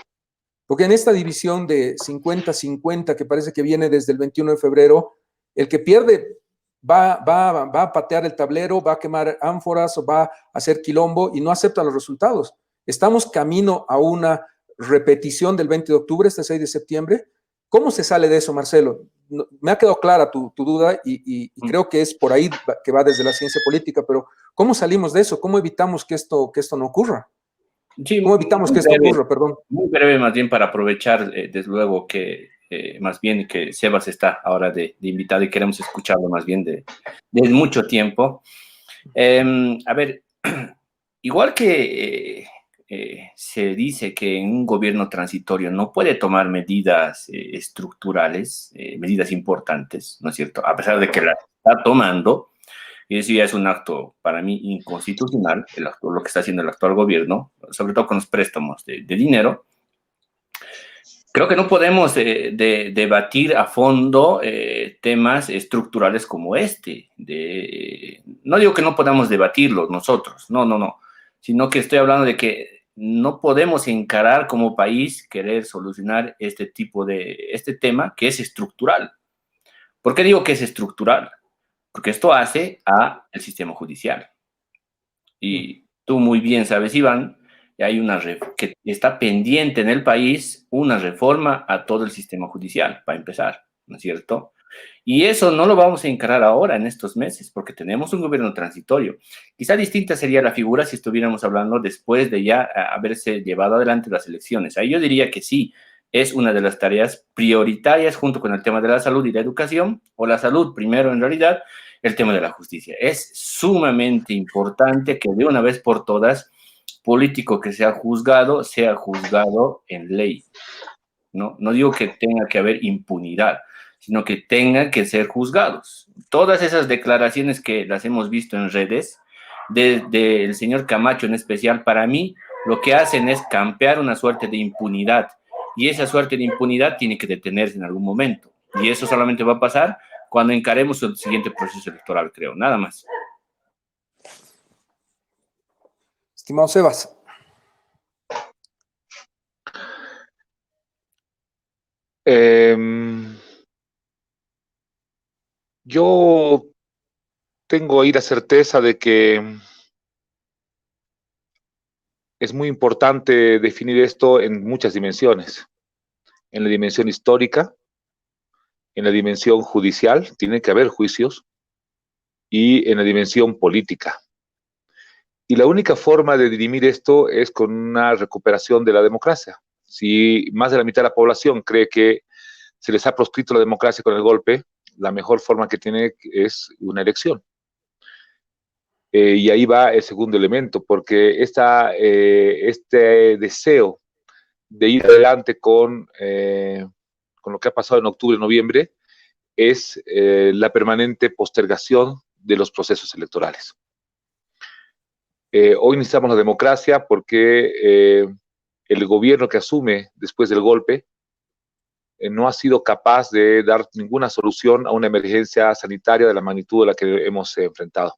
porque en esta división de 50-50 que parece que viene desde el 21 de febrero, el que pierde va a patear el tablero, va a quemar ánforas o va a hacer quilombo y no acepta los resultados. Estamos camino a una repetición del 20 de octubre, este 6 de septiembre. ¿Cómo se sale de eso, Marcelo? Me ha quedado clara tu duda y creo que es por ahí que va desde la ciencia política, pero ¿cómo salimos de eso? ¿Cómo evitamos que esto no ocurra? Sí, ¿Cómo evitamos que esto ocurra? Perdón. Muy breve, más bien, para aprovechar, desde luego, que más bien que Sebas está ahora de invitado y queremos escucharlo más bien de mucho tiempo. A ver, igual que se dice que en un gobierno transitorio no puede tomar medidas estructurales, medidas importantes, ¿no es cierto? A pesar de que las está tomando, y eso ya es un acto para mí inconstitucional, lo que está haciendo el actual gobierno, sobre todo con los préstamos de dinero. Creo que no podemos debatir a fondo temas estructurales como este. No digo que no podamos debatirlos nosotros, no, sino que estoy hablando de que no podemos encarar como país querer solucionar este tema que es estructural. ¿Por qué digo que es estructural? Porque esto hace al sistema judicial. Y tú muy bien sabes, Iván, hay que está pendiente en el país una reforma a todo el sistema judicial, para empezar, ¿no es cierto? Y eso no lo vamos a encarar ahora en estos meses, porque tenemos un gobierno transitorio. Quizá distinta sería la figura si estuviéramos hablando después de ya haberse llevado adelante las elecciones. Ahí yo diría que sí, es una de las tareas prioritarias junto con el tema de la salud y la educación, o la salud primero en realidad, el tema de la justicia. Es sumamente importante que de una vez por todas, político que sea juzgado en ley. No digo que tenga que haber impunidad, sino que tengan que ser juzgados. Todas esas declaraciones que las hemos visto en redes, del señor Camacho en especial, para mí lo que hacen es campear una suerte de impunidad. Y esa suerte de impunidad tiene que detenerse en algún momento. Y eso solamente va a pasar cuando encaremos el siguiente proceso electoral, creo. Nada más. Estimado Sebas. Yo tengo ahí la certeza de que es muy importante definir esto en muchas dimensiones. En la dimensión histórica, en la dimensión judicial, tiene que haber juicios, y en la dimensión política. Y la única forma de dirimir esto es con una recuperación de la democracia. Si más de la mitad de la población cree que se les ha proscrito la democracia con el golpe, la mejor forma que tiene es una elección. Y ahí va el segundo elemento, porque este deseo de ir adelante con lo que ha pasado en octubre y noviembre es la permanente postergación de los procesos electorales. Hoy necesitamos la democracia porque el gobierno que asume después del golpe no ha sido capaz de dar ninguna solución a una emergencia sanitaria de la magnitud de la que hemos enfrentado.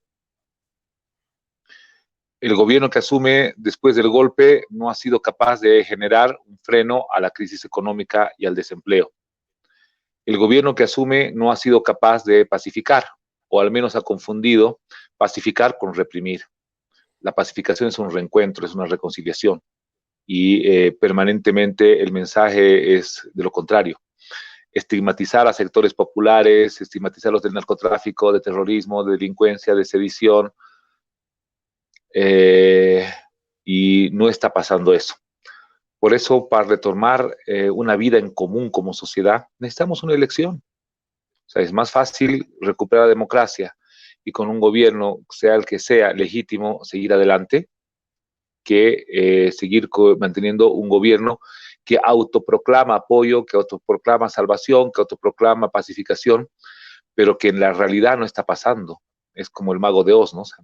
El gobierno que asume después del golpe no ha sido capaz de generar un freno a la crisis económica y al desempleo. El gobierno que asume no ha sido capaz de pacificar, o al menos ha confundido pacificar con reprimir. La pacificación es un reencuentro, es una reconciliación, y permanentemente el mensaje es de lo contrario. Estigmatizar a sectores populares, estigmatizarlos del narcotráfico, de terrorismo, de delincuencia, de sedición, y no está pasando eso. Por eso, para retomar una vida en común como sociedad, necesitamos una elección. O sea, es más fácil recuperar la democracia y con un gobierno, sea el que sea, legítimo, seguir adelante, que seguir manteniendo un gobierno que autoproclama apoyo, que autoproclama salvación, que autoproclama pacificación, pero que en la realidad no está pasando. Es como el mago de Oz, ¿no? O sea,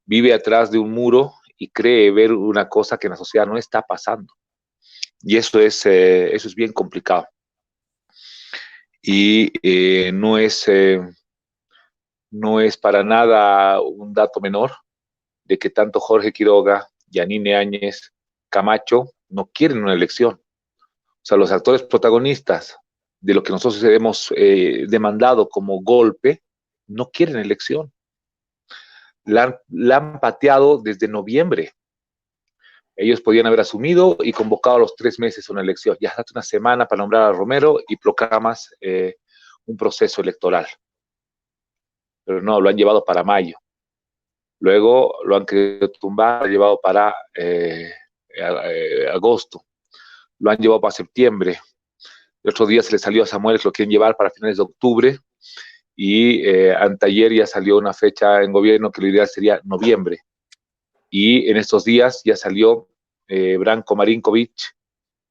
vive atrás de un muro y cree ver una cosa que en la sociedad no está pasando. Y eso es bien complicado. Y no es para nada un dato menor de que tanto Jorge Quiroga, Yanine Áñez, Camacho no quieren una elección. O sea, los actores protagonistas de lo que nosotros hemos demandado como golpe no quieren elección. La han pateado desde noviembre. Ellos podían haber asumido y convocado a los 3 meses una elección. Ya hace una semana para nombrar a Romero y proclamas un proceso electoral. Pero no, lo han llevado para mayo. Luego lo han querido tumbar, lo han llevado para agosto. Lo han llevado para septiembre. El otro día se le salió a Samuel que lo quieren llevar para finales de octubre. Y anteayer ya salió una fecha en gobierno que lo ideal sería noviembre. Y en estos días ya salió Branko Marinkovic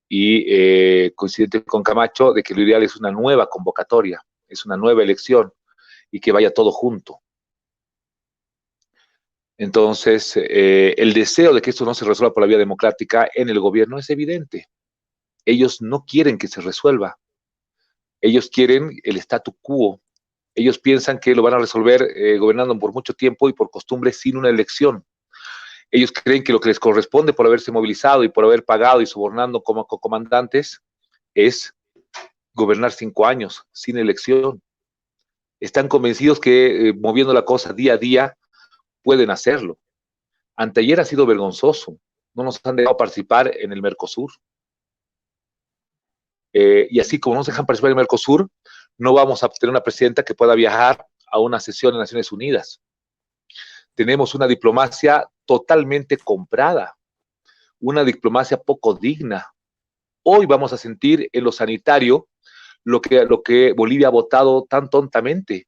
y coincidente con Camacho de que lo ideal es una nueva convocatoria, es una nueva elección y que vaya todo junto. Entonces, el deseo de que esto no se resuelva por la vía democrática en el gobierno es evidente. Ellos no quieren que se resuelva. Ellos quieren el statu quo. Ellos piensan que lo van a resolver gobernando por mucho tiempo y por costumbre sin una elección. Ellos creen que lo que les corresponde por haberse movilizado y por haber pagado y sobornando como comandantes es gobernar 5 años sin elección. Están convencidos que moviendo la cosa día a día pueden hacerlo. Anteayer ha sido vergonzoso. No nos han dejado participar en el Mercosur. Y así como no nos dejan participar en el Mercosur, no vamos a tener una presidenta que pueda viajar a una sesión de Naciones Unidas. Tenemos una diplomacia totalmente comprada, una diplomacia poco digna. Hoy vamos a sentir en lo sanitario lo que Bolivia ha votado tan tontamente.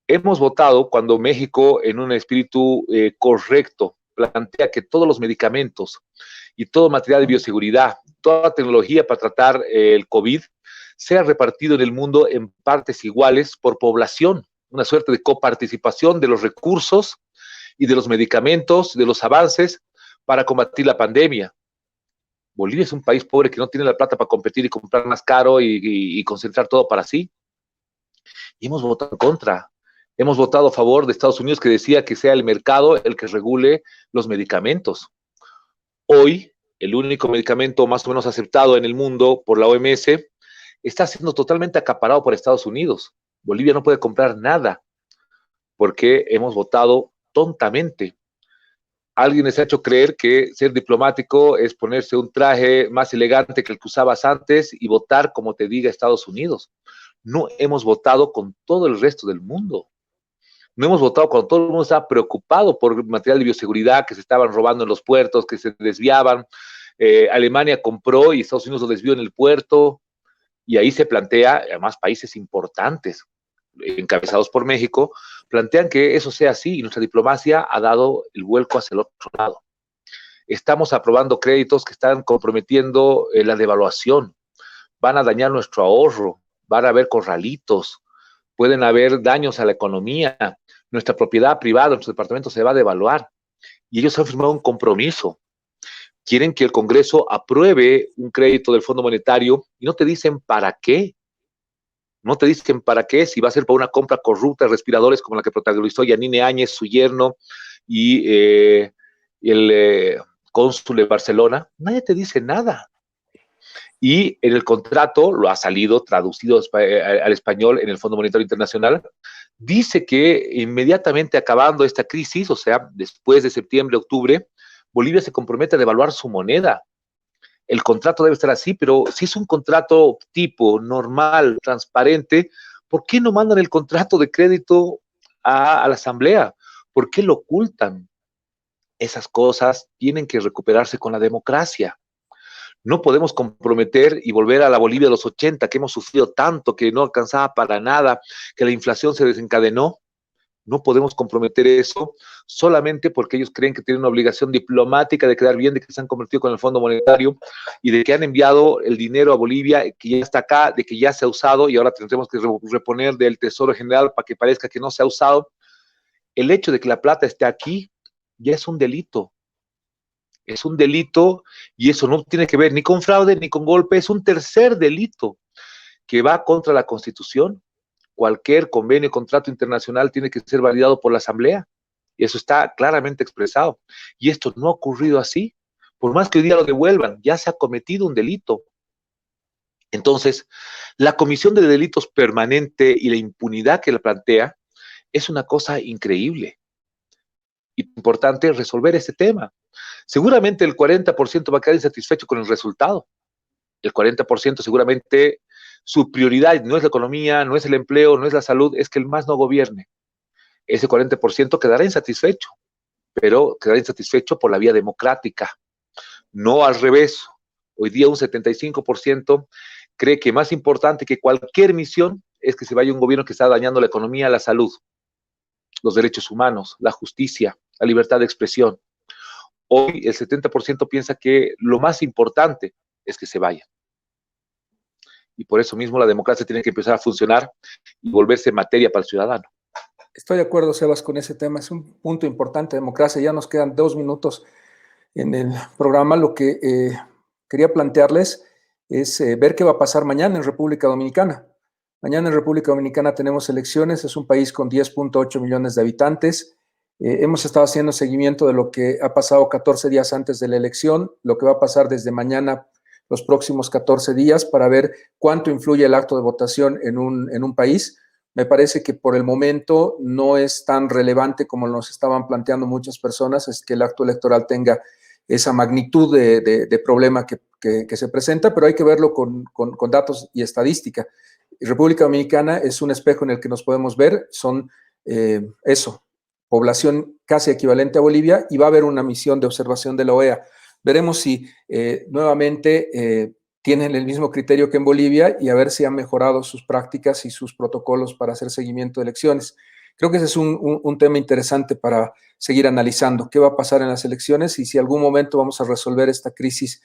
Hemos votado cuando México, en un espíritu correcto, plantea que todos los medicamentos y todo material de bioseguridad, toda tecnología para tratar el COVID, sea repartido en el mundo en partes iguales por población, una suerte de coparticipación de los recursos y de los medicamentos, de los avances para combatir la pandemia. Bolivia es un país pobre que no tiene la plata para competir y comprar más caro y concentrar todo para sí. Y hemos votado en contra. Hemos votado a favor de Estados Unidos, que decía que sea el mercado el que regule los medicamentos. Hoy, el único medicamento más o menos aceptado en el mundo por la OMS está siendo totalmente acaparado por Estados Unidos. Bolivia no puede comprar nada porque hemos votado tontamente. Alguien les ha hecho creer que ser diplomático es ponerse un traje más elegante que el que usabas antes y votar como te diga Estados Unidos. No hemos votado con todo el resto del mundo. No hemos votado cuando todo el mundo estaba preocupado por material de bioseguridad que se estaban robando en los puertos, que se desviaban. Alemania compró y Estados Unidos lo desvió en el puerto. Y ahí se plantea, además países importantes, encabezados por México, plantean que eso sea así y nuestra diplomacia ha dado el vuelco hacia el otro lado. Estamos aprobando créditos que están comprometiendo la devaluación, van a dañar nuestro ahorro, van a haber corralitos, pueden haber daños a la economía, nuestra propiedad privada, nuestro departamento se va a devaluar. Y ellos han firmado un compromiso. Quieren que el Congreso apruebe un crédito del Fondo Monetario y no te dicen para qué. No te dicen para qué, si va a ser para una compra corrupta de respiradores como la que protagonizó Yanine Áñez, su yerno, y el cónsul de Barcelona. Nadie te dice nada. Y en el contrato, lo ha salido traducido al español en el Fondo Monetario Internacional, dice que inmediatamente acabando esta crisis, o sea, después de septiembre, octubre, Bolivia se compromete a devaluar su moneda. El contrato debe estar así, pero si es un contrato tipo, normal, transparente, ¿por qué no mandan el contrato de crédito a la Asamblea? ¿Por qué lo ocultan? Esas cosas tienen que recuperarse con la democracia. No podemos comprometer y volver a la Bolivia de los 80, que hemos sufrido tanto, que no alcanzaba para nada, que la inflación se desencadenó. No podemos comprometer eso solamente porque ellos creen que tienen una obligación diplomática de quedar bien, de que se han convertido con el Fondo Monetario y de que han enviado el dinero a Bolivia, que ya está acá, de que ya se ha usado y ahora tendremos que reponer del Tesoro General para que parezca que no se ha usado. El hecho de que la plata esté aquí ya es un delito. Es un delito y eso no tiene que ver ni con fraude ni con golpe, es un tercer delito que va contra la Constitución. Cualquier convenio, contrato internacional tiene que ser validado por la Asamblea. Y eso está claramente expresado. Y esto no ha ocurrido así. Por más que hoy día lo devuelvan, ya se ha cometido un delito. Entonces, la Comisión de Delitos Permanente y la impunidad que la plantea es una cosa increíble. Importante resolver ese tema. Seguramente el 40% va a quedar insatisfecho con el resultado. El 40% seguramente su prioridad no es la economía, no es el empleo, no es la salud, es que el MAS no gobierne. Ese 40% quedará insatisfecho, pero quedará insatisfecho por la vía democrática, no al revés. Hoy día un 75% cree que más importante que cualquier misión es que se vaya un gobierno que está dañando la economía, la salud, los derechos humanos, la justicia, la libertad de expresión. Hoy el 70% piensa que lo más importante es que se vaya. Y por eso mismo la democracia tiene que empezar a funcionar y volverse materia para el ciudadano. Estoy de acuerdo, Sebas, con ese tema. Es un punto importante, democracia. Ya nos quedan 2 minutos en el programa. Lo que quería plantearles es ver qué va a pasar mañana en República Dominicana. Mañana en República Dominicana tenemos elecciones. Es un país con 10.8 millones de habitantes. Hemos estado haciendo seguimiento de lo que ha pasado 14 días antes de la elección, lo que va a pasar desde mañana los próximos 14 días para ver cuánto influye el acto de votación en un país. Me parece que por el momento no es tan relevante como nos estaban planteando muchas personas, es que el acto electoral tenga esa magnitud de problema que se presenta, pero hay que verlo con datos y estadística. República Dominicana es un espejo en el que nos podemos ver, son población casi equivalente a Bolivia, y va a haber una misión de observación de la OEA. Veremos si nuevamente tienen el mismo criterio que en Bolivia y a ver si han mejorado sus prácticas y sus protocolos para hacer seguimiento de elecciones. Creo que ese es un tema interesante para seguir analizando. ¿Qué va a pasar en las elecciones y si algún momento vamos a resolver esta crisis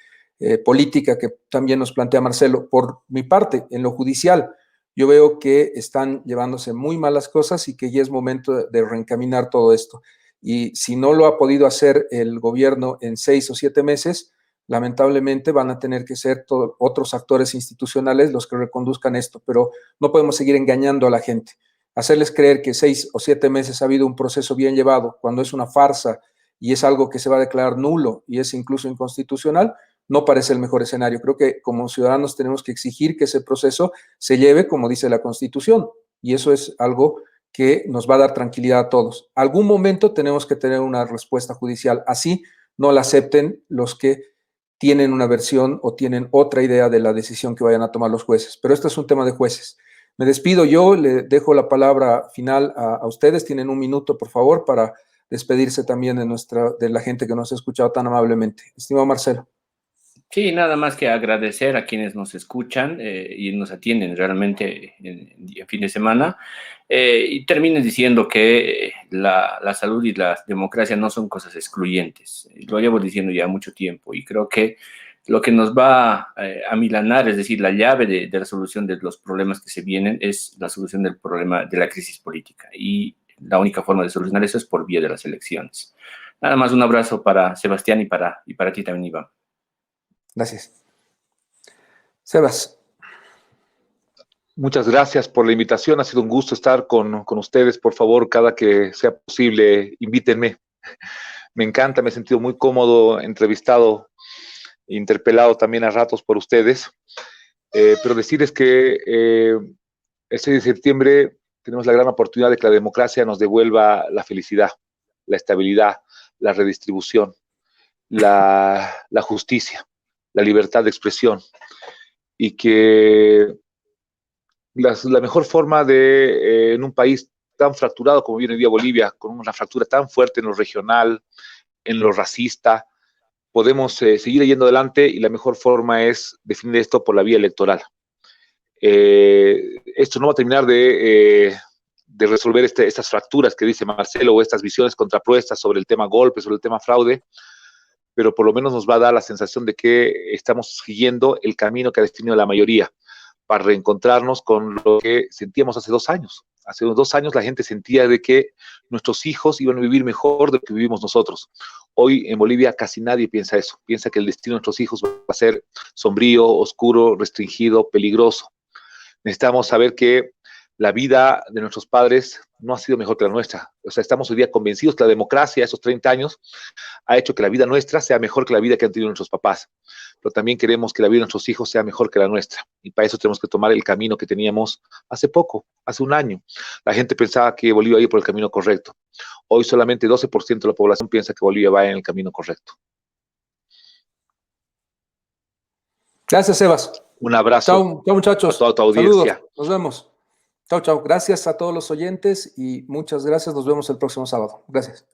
política que también nos plantea Marcelo? Por mi parte, en lo judicial, yo veo que están llevándose muy malas cosas y que ya es momento de reencaminar todo esto. Y si no lo ha podido hacer el gobierno en 6 o 7 meses, lamentablemente van a tener que ser otros actores institucionales los que reconduzcan esto, pero no podemos seguir engañando a la gente. Hacerles creer que 6 o 7 meses ha habido un proceso bien llevado cuando es una farsa y es algo que se va a declarar nulo y es incluso inconstitucional, no parece el mejor escenario. Creo que como ciudadanos tenemos que exigir que ese proceso se lleve como dice la Constitución, y eso es algo que nos va a dar tranquilidad a todos. Algún momento tenemos que tener una respuesta judicial, así no la acepten los que tienen una versión o tienen otra idea de la decisión que vayan a tomar los jueces. Pero este es un tema de jueces. Me despido yo, le dejo la palabra final a ustedes. Tienen 1 minuto, por favor, para despedirse también de la gente que nos ha escuchado tan amablemente. Estimado Marcelo. Sí, nada más que agradecer a quienes nos escuchan y nos atienden realmente en fin de semana. Y termino diciendo que la salud y la democracia no son cosas excluyentes. Lo llevo diciendo ya mucho tiempo y creo que lo que nos va a milanar, es decir, la llave de la solución de los problemas que se vienen, es la solución del problema de la crisis política. Y la única forma de solucionar eso es por vía de las elecciones. Nada más, un abrazo para Sebastián y para ti también, Iván. Gracias. Sebas. Muchas gracias por la invitación. Ha sido un gusto estar con ustedes. Por favor, cada que sea posible, invítenme. Me encanta, me he sentido muy cómodo, entrevistado, interpelado también a ratos por ustedes. Pero decirles que el 6 de septiembre tenemos la gran oportunidad de que la democracia nos devuelva la felicidad, la estabilidad, la redistribución, la justicia, la libertad de expresión, y que la mejor forma de, en un país tan fracturado como viene hoy día Bolivia, con una fractura tan fuerte en lo regional, en lo racista, podemos seguir yendo adelante, y la mejor forma es definir esto por la vía electoral. Esto no va a terminar de resolver estas fracturas que dice Marcelo, o estas visiones contrapuestas sobre el tema golpe, sobre el tema fraude, pero por lo menos nos va a dar la sensación de que estamos siguiendo el camino que ha definido la mayoría, para reencontrarnos con lo que sentíamos hace 2 años. Hace 2 años la gente sentía de que nuestros hijos iban a vivir mejor de lo que vivimos nosotros. Hoy en Bolivia casi nadie piensa eso. Piensa que el destino de nuestros hijos va a ser sombrío, oscuro, restringido, peligroso. Necesitamos saber que la vida de nuestros padres no ha sido mejor que la nuestra. O sea, estamos hoy día convencidos que la democracia, esos 30 años, ha hecho que la vida nuestra sea mejor que la vida que han tenido nuestros papás. Pero también queremos que la vida de nuestros hijos sea mejor que la nuestra. Y para eso tenemos que tomar el camino que teníamos hace poco, hace 1 año. La gente pensaba que Bolivia iba por el camino correcto. Hoy solamente 12% de la población piensa que Bolivia va en el camino correcto. Gracias, Sebas. Un abrazo. Chao, muchachos. A toda tu audiencia. Saludos. Nos vemos. Chao. Gracias a todos los oyentes y muchas gracias. Nos vemos el próximo sábado. Gracias.